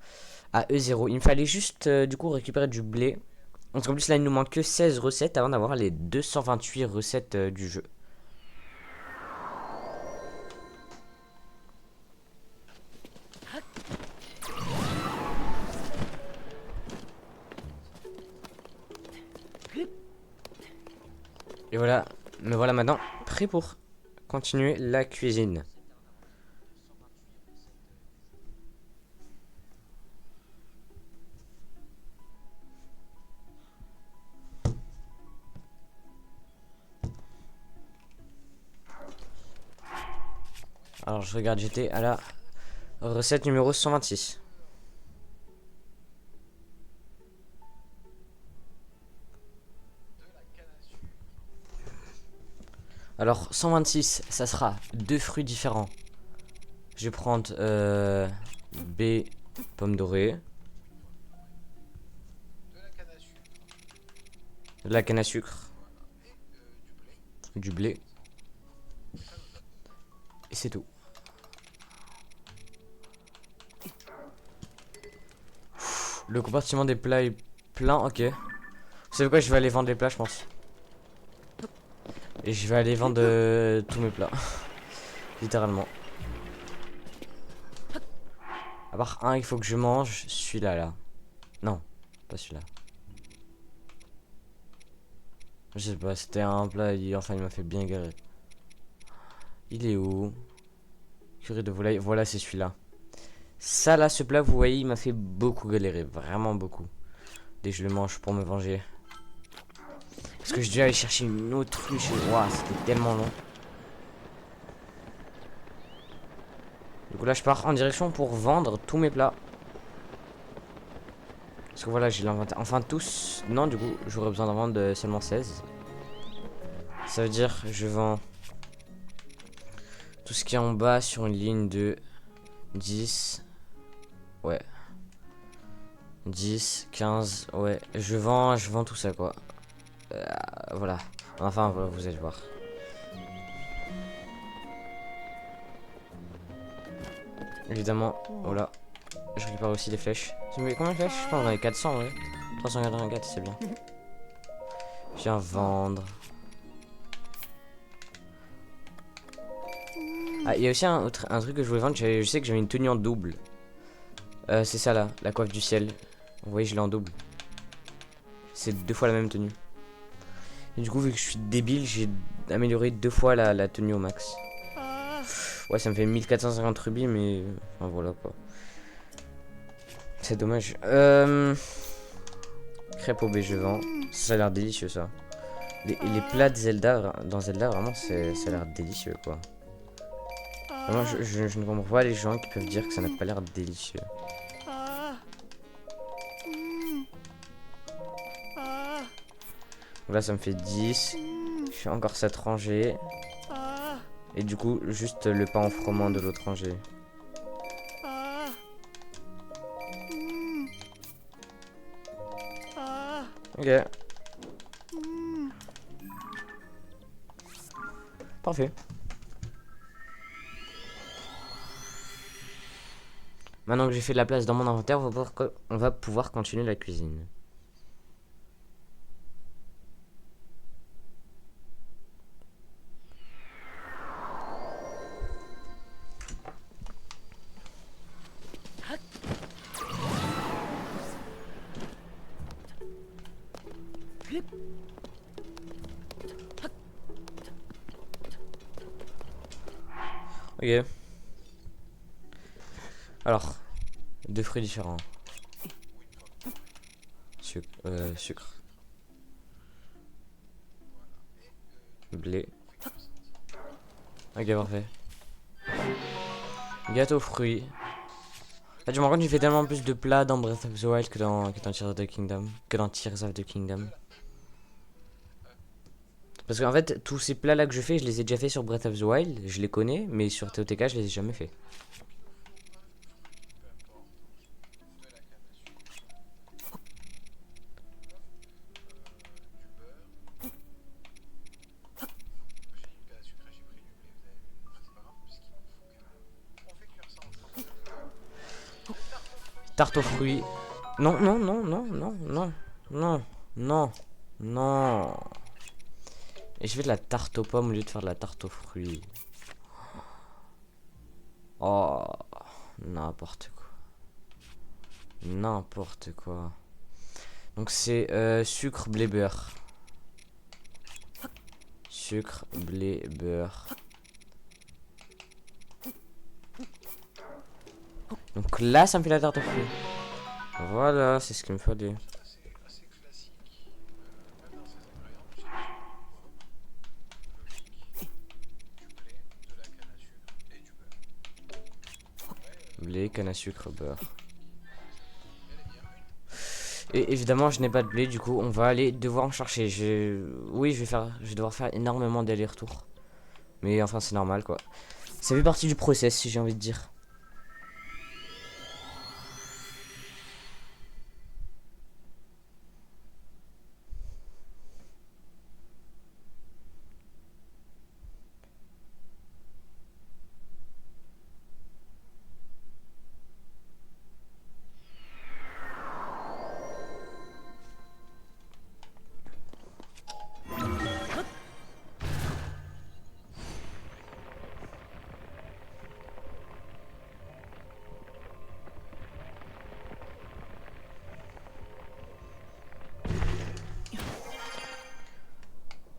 À E0. Il me fallait juste, du coup, récupérer du blé. Parce qu'en plus, là, il nous manque que 16 recettes avant d'avoir les 228 recettes du jeu. Et voilà. Me voilà maintenant prêt pour continuer la cuisine. Alors, je regarde, j'étais à la recette numéro 126. Alors, 126, ça sera 2 fruits différents. Je vais prendre B, pomme dorée, De la canne à sucre. de la canne à sucre, Et du blé, et ça nous donne. et c'est tout. Le compartiment des plats est plein, ok. Vous savez quoi, je vais aller vendre les plats, je pense. Et je vais aller vendre tous mes plats. Littéralement. À part un, il faut que je mange celui-là, là. Non, pas celui-là. Je sais pas, c'était un plat, enfin il m'a fait bien galérer. Il est où? Curry de volaille, voilà c'est celui-là. Ça là, ce plat, vous voyez, il m'a fait beaucoup galérer, vraiment beaucoup. Dès que je le mange pour me venger. Parce que je devais aller chercher une autruche. Waouh, c'était tellement long. Du coup là, je pars en direction pour vendre tous mes plats. Parce que voilà, j'ai l'inventaire. Enfin tous. Non, du coup, j'aurais besoin d'en vendre seulement 16. Ça veut dire, je vends tout ce qui est en bas sur une ligne de 10. Ouais. 10, 15, ouais. Je vends tout ça, quoi. Voilà. Enfin, voilà, vous allez voir. Évidemment, voilà. Je récupère aussi les flèches. Mais combien de flèches? Je pense qu'on en a 400, ouais. 384, c'est bien. Je viens vendre. Ah, il y a aussi un truc que je voulais vendre. Je sais que j'avais une tenue en double. C'est ça là, la coiffe du ciel. Vous voyez, je l'ai en double. C'est 2 fois la même tenue. Et du coup, vu que je suis débile, j'ai amélioré 2 fois la tenue au max. Ouais, ça me fait 1450 rubis, mais... Enfin, voilà, quoi. C'est dommage. Crêpes au baies, je vends. Ça a l'air délicieux, ça. Les plats de Zelda, dans Zelda, vraiment, ça a l'air délicieux, quoi. Vraiment, je ne comprends pas les gens qui peuvent dire que ça n'a pas l'air délicieux. Donc là, ça me fait 10. Je fais encore 7 rangées. Et du coup, juste le pain en froment de l'autre rangée. Ah. Ah. Ok. Parfait. Maintenant que j'ai fait de la place dans mon inventaire, on va pouvoir continuer la cuisine. Ok. Alors, deux fruits différents. Sucre. Blé. Ok, parfait. Gâteau fruits. Ah, je me rends compte que j'ai fait tellement plus de plats dans Breath of the Wild que dans Tears of the Kingdom. Parce qu'en fait, tous ces plats là que je fais, je les ai déjà fait sur Breath of the Wild. Je les connais, mais sur TOTK, je les ai jamais fait. Tarte aux fruits. Non, non, non, non, non, non, non, non, non. Et je fais de la tarte aux pommes au lieu de faire de la tarte aux fruits. Oh, n'importe quoi. N'importe quoi. Donc c'est sucre, blé, beurre. Sucre, blé, beurre. Donc là, ça me fait la tarte aux fruits. Voilà, c'est ce qu'il me fallait. Assez classique, même dans ses ingrédients, j'ai du blé, de la canne à sucre et du beurre. Blé, canne à sucre, beurre. Et évidemment, je n'ai pas de blé, du coup, on va aller devoir en chercher. Oui, je vais devoir faire énormément d'allers-retours. Mais enfin, c'est normal, quoi. Ça fait partie du process, si j'ai envie de dire.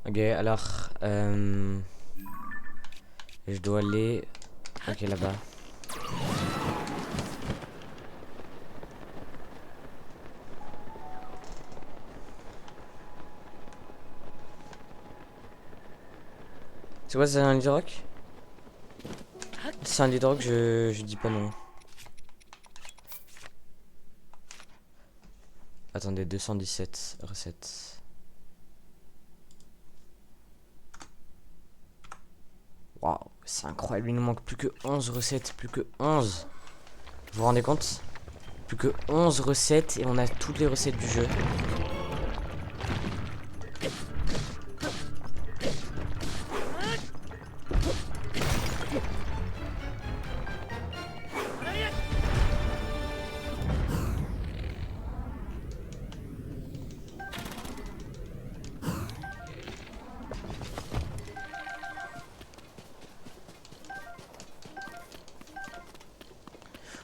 Ok, alors, je dois aller. Ok, là-bas. C'est quoi, c'est un lit rock? C'est un lit rock, je dis pas non. Attendez, 217 recettes. Waouh, c'est incroyable, il nous manque plus que 11 recettes, plus que 11. Vous vous rendez compte? Plus que 11 recettes et on a toutes les recettes du jeu.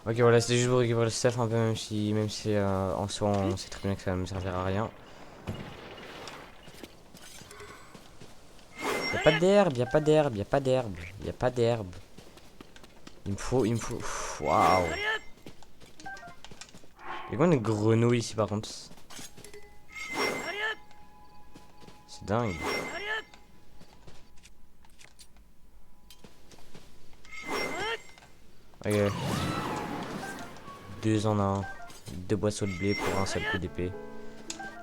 Ok, voilà, c'était juste pour récupérer le stuff un peu, même si en soi on sait très bien que ça va me servir à rien. Y'a pas d'herbe, y'a pas d'herbe, y'a pas d'herbe, y'a pas d'herbe. Il me faut. Waouh. Y'a combien de grenouilles ici par contre? C'est dingue. Ok. Deux en un. Deux boisseaux de blé pour un seul coup d'épée.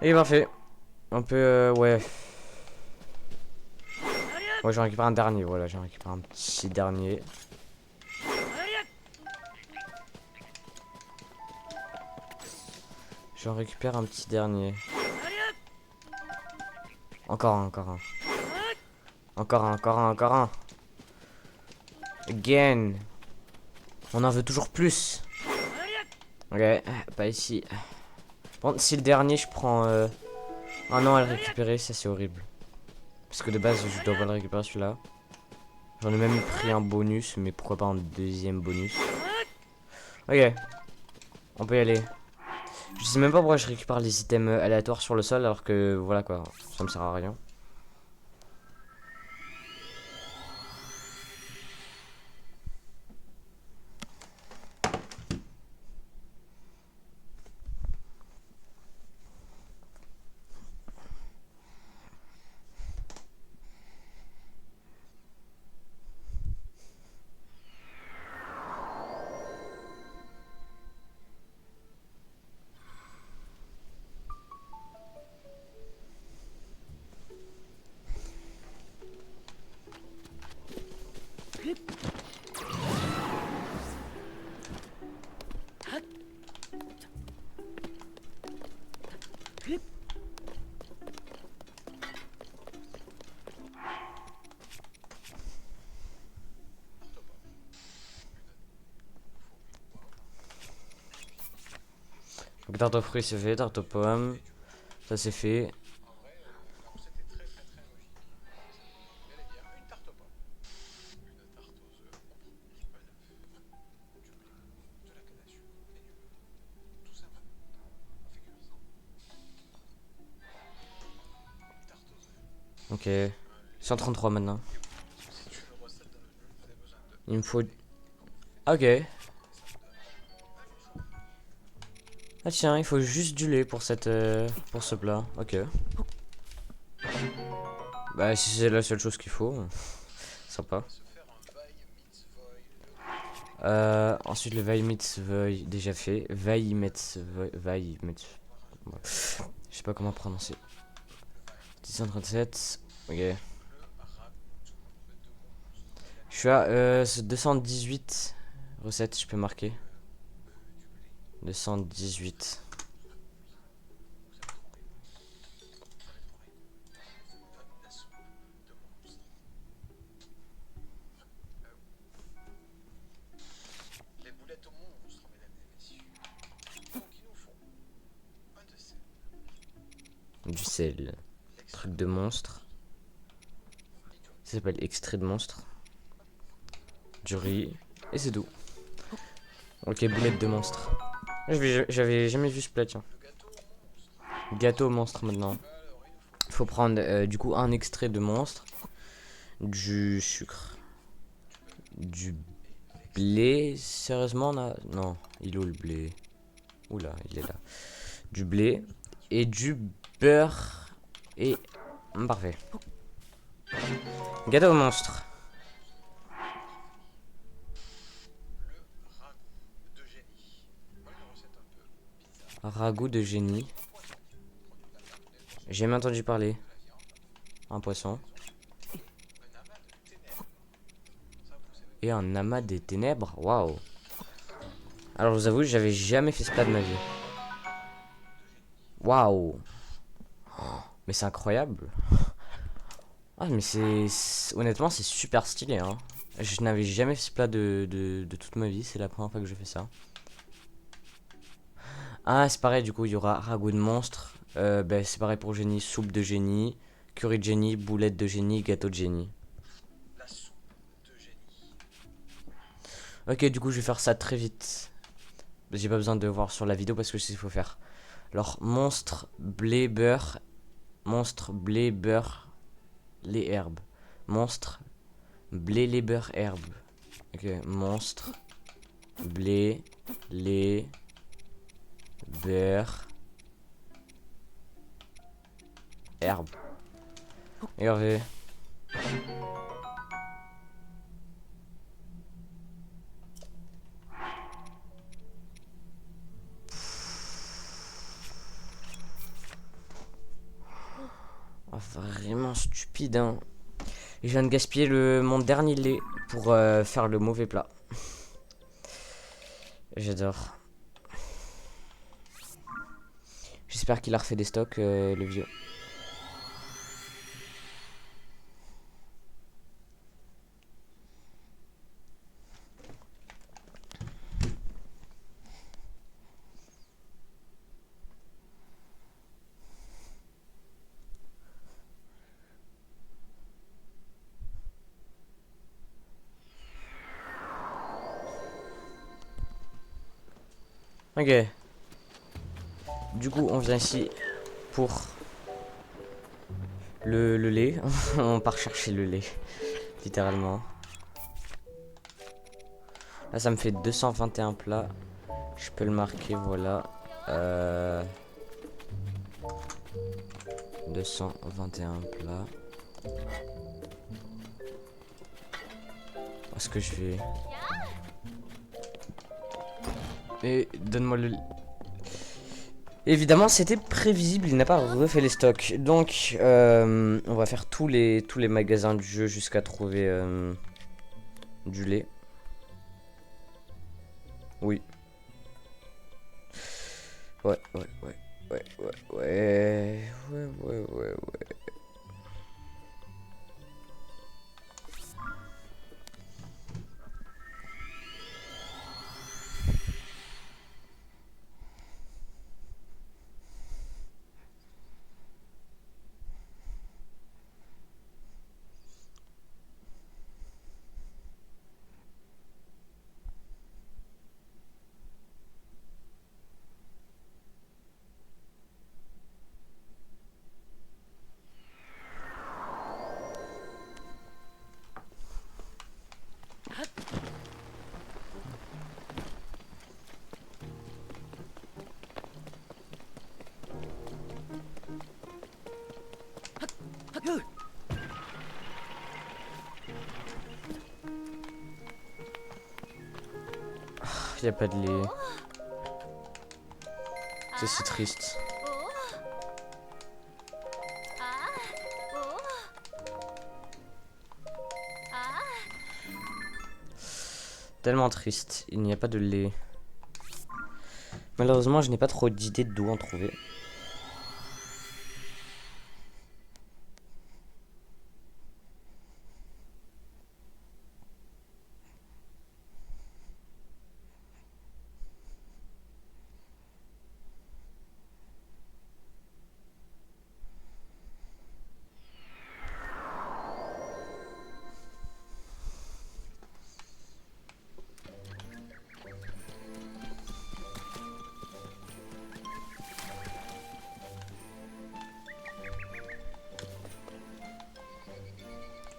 Et parfait. On peut, ouais. Moi j'en récupère un dernier, voilà, j'en récupère un petit dernier. J'en récupère un petit dernier. Encore un, encore un. Encore un, encore un, encore un. Again. On en veut toujours plus. Ok, pas ici. Bon, si le dernier, je prends un an à le récupérer, ça c'est horrible. Parce que de base, je dois pas le récupérer celui-là. J'en ai même pris un bonus, mais pourquoi pas un deuxième bonus. Ok, on peut y aller. Je sais même pas pourquoi je récupère les items aléatoires sur le sol, alors que voilà quoi, ça me sert à rien. Donc tarte aux fruits c'est fait, tarte aux pommes, ça c'est fait. En vrai, la recette est très très très logique. Bel et bien, une tarte aux pommes, une tarte aux œufs, on prend un œuf, du blé, de la canne à sucre et du beurre. Tout simplement. On fait cuire ça. Tarte aux œufs. Ok, 133 maintenant. Si tu veux recette dans le jeu, vous avez besoin de Il me faut... quand vous faites Ok. ça vous donne la même chose. Ah tiens, il faut juste du lait pour cette pour ce plat. Ok. Bah si c'est la seule chose qu'il faut, sympa. Se faire un Vai Mitzvoy Ensuite le Weihmitzvoi déjà fait. Weihmitzvoi. Ouais. Je sais pas comment prononcer. 1037. Ok. le ragoût de monstre. Je suis à 218 recettes, je peux marquer. 218. La soupe de monstre. Les boulettes au monstre, mesdames et messieurs. Donc il nous faut un de sel, Du sel. Truc de monstre. Ça s'appelle extrait de monstre. Du riz. Et c'est tout. Ok, boulette de monstre. J'avais jamais vu ce plat, tiens. le gâteau au monstre. Gâteau au monstre maintenant. Alors il nous Faut prendre du coup un extrait de monstre. Du sucre. Du blé. Sérieusement, on a... Non, il est où le blé? Oula, il est là. Du blé. Et du beurre. Et... Parfait. Gâteau au monstre. le ragoût de génie. Voilà une recette un peu bizarre. Ragoût de génie. J'ai jamais entendu parler. Un poisson. Un amas de ténèbres. Ça vous savez. Et un amas des ténèbres. Waouh. Alors je vous avoue, j'avais jamais fait ce plat de ma vie. Waouh. Oh, mais c'est incroyable. Ah mais honnêtement c'est super stylé hein. Je n'avais jamais fait ce plat de toute ma vie. C'est la première fois que je fais ça. Ah c'est pareil du coup il y aura ragoût de monstre. Ben, c'est pareil pour génie. Soupe de génie. Curry de génie. Boulette de génie. Gâteau de génie. La soupe de génie. Ok du coup je vais faire ça très vite. J'ai pas besoin de voir sur la vidéo parce que je sais ce qu'il faut faire. Alors monstre, blé, beurre. Monstre, blé, beurre, les herbes. Monstre, blé, les beurre, herbes. Ok, monstre, blé, lait, beurre, herbe. Hervé. Ah, vraiment stupide, hein. Et je viens de gaspiller mon dernier lait pour faire le mauvais plat. J'adore. J'espère qu'il a refait des stocks, le vieux. Ok. Du coup, on vient ici pour le lait. On part chercher le lait, littéralement. Là, ça me fait 221 plats. Je peux le marquer, voilà. 221 plats. Est-ce que je vais... Et donne-moi le... Évidemment, c'était prévisible, il n'a pas refait les stocks. Donc, on va faire tous les magasins du jeu jusqu'à trouver du lait. Oui. Ouais. Il n'y a pas de lait. C'est triste. Tellement triste. Il n'y a pas de lait. Malheureusement, je n'ai pas trop d'idées d'où en trouver.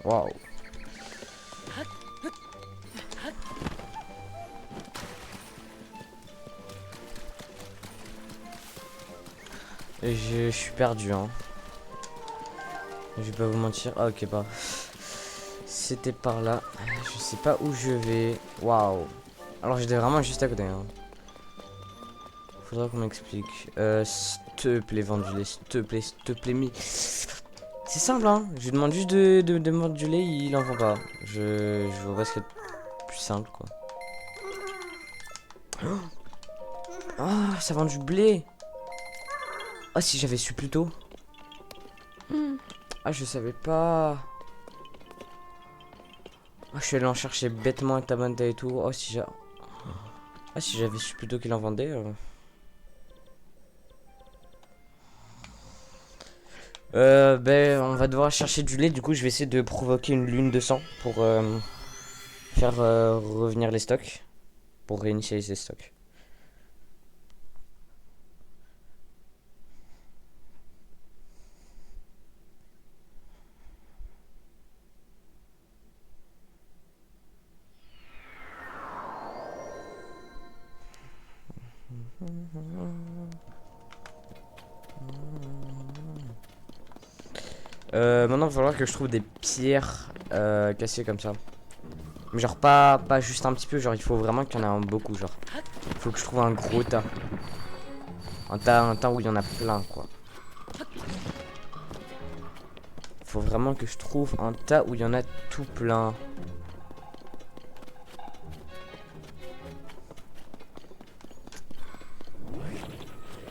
Waouh. Et je suis perdu, hein. Je vais pas vous mentir. Ah, ok, bah. C'était par là. Je sais pas où je vais. Waouh. Alors, j'étais vraiment juste à côté, hein. Faudra qu'on m'explique. S'il te plaît, Vendulé. S'il te plaît, mais. C'est simple, hein. Je lui demande juste de me vendre du lait, il en vend pas. Je vois pas ce qu'il y a de plus simple, quoi. Ah, ça vend du blé. Ah, si j'avais su plus tôt. Ah, je savais pas. Ah, je suis allé en chercher bêtement un Tabanta et tout. Oh, si j'avais su plus tôt qu'il en vendait. Ben, on va devoir chercher du lait. Du coup, je vais essayer de provoquer une lune de sang pour faire revenir les stocks. Pour réinitialiser les stocks. Maintenant, il va falloir que je trouve des pierres cassées comme ça. Mais genre pas juste un petit peu, genre il faut vraiment qu'il y en ait beaucoup, genre. Il faut que je trouve un gros tas. Un tas où il y en a plein, quoi. Faut vraiment que je trouve un tas où il y en a tout plein.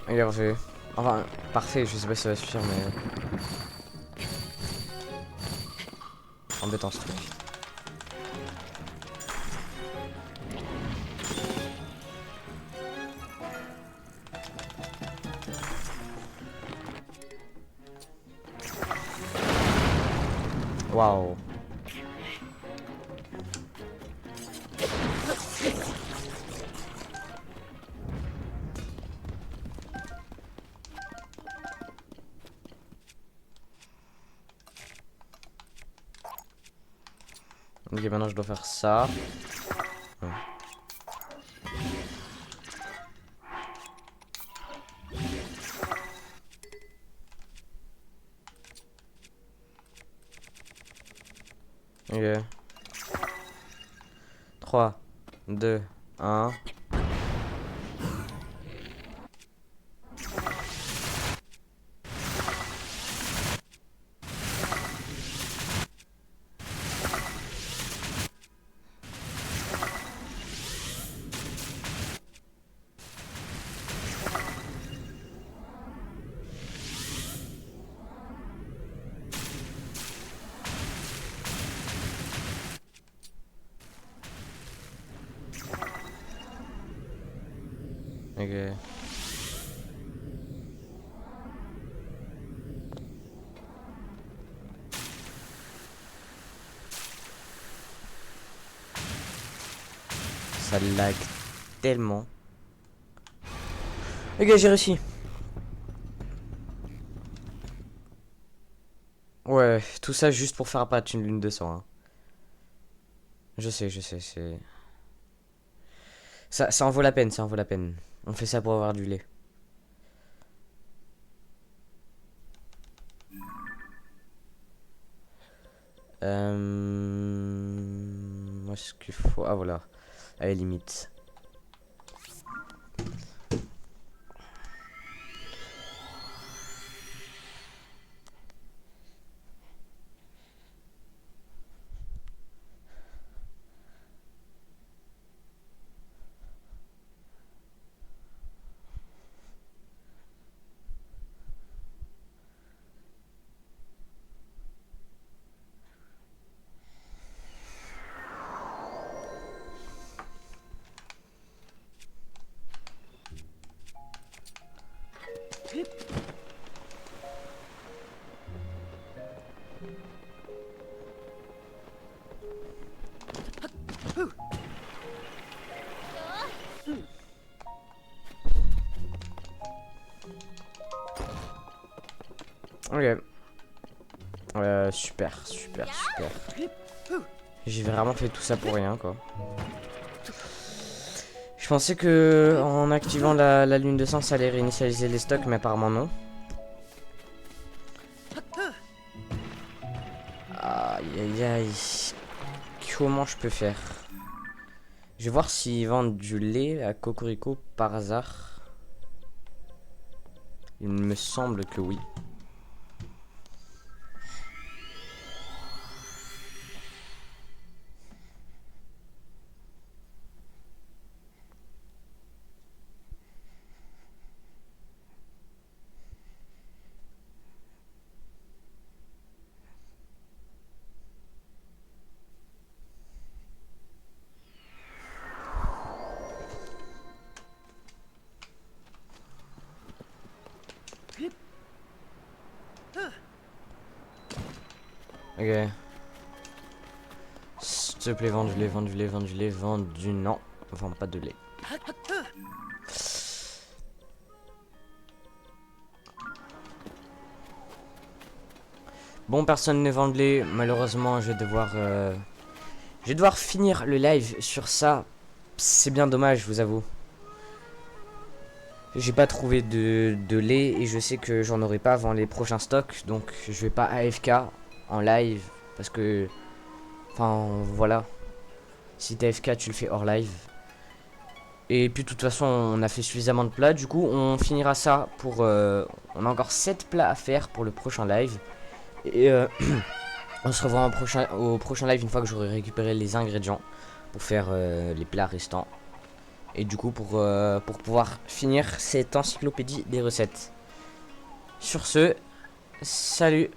Regardez. Enfin, parfait, je sais pas si ça va suffire, mais... embêtant ce truc. Waouh. Ok, maintenant je dois faire ça. Ouais. Ok. 3, 2, 1. Ok. Ça lag tellement. Ok, j'ai réussi. Ouais, tout ça juste pour faire apparaître une lune de sang. Hein. Je sais, c'est... Ça en vaut la peine, ça en vaut la peine. On fait ça pour avoir du lait. Moi, ce qu'il faut... Ah, voilà. Allez, limite. Ok. Super. J'ai vraiment fait tout ça pour rien, quoi. Je pensais que en activant la lune de sang, ça allait réinitialiser les stocks, mais apparemment non. Aïe. Comment je peux faire? Je vais voir s'ils vendent du lait à Cocorico par hasard. Il me semble que oui. Ok. S'il te plaît, vends du lait. Non, vends pas de lait. Bon, personne ne vend de lait. Malheureusement, je vais devoir finir le live sur ça. C'est bien dommage, je vous avoue. J'ai pas trouvé de lait et je sais que j'en aurai pas avant les prochains stocks. Donc, je vais pas AFK en live parce que... Enfin, voilà. Si t'es AFK, tu le fais hors live. Et puis de toute façon, on a fait suffisamment de plats. Du coup, on finira ça pour... on a encore 7 plats à faire pour le prochain live. Et on se revoit au prochain live une fois que j'aurai récupéré les ingrédients pour faire les plats restants. Et du coup pour pouvoir finir cette encyclopédie des recettes. Sur ce, salut.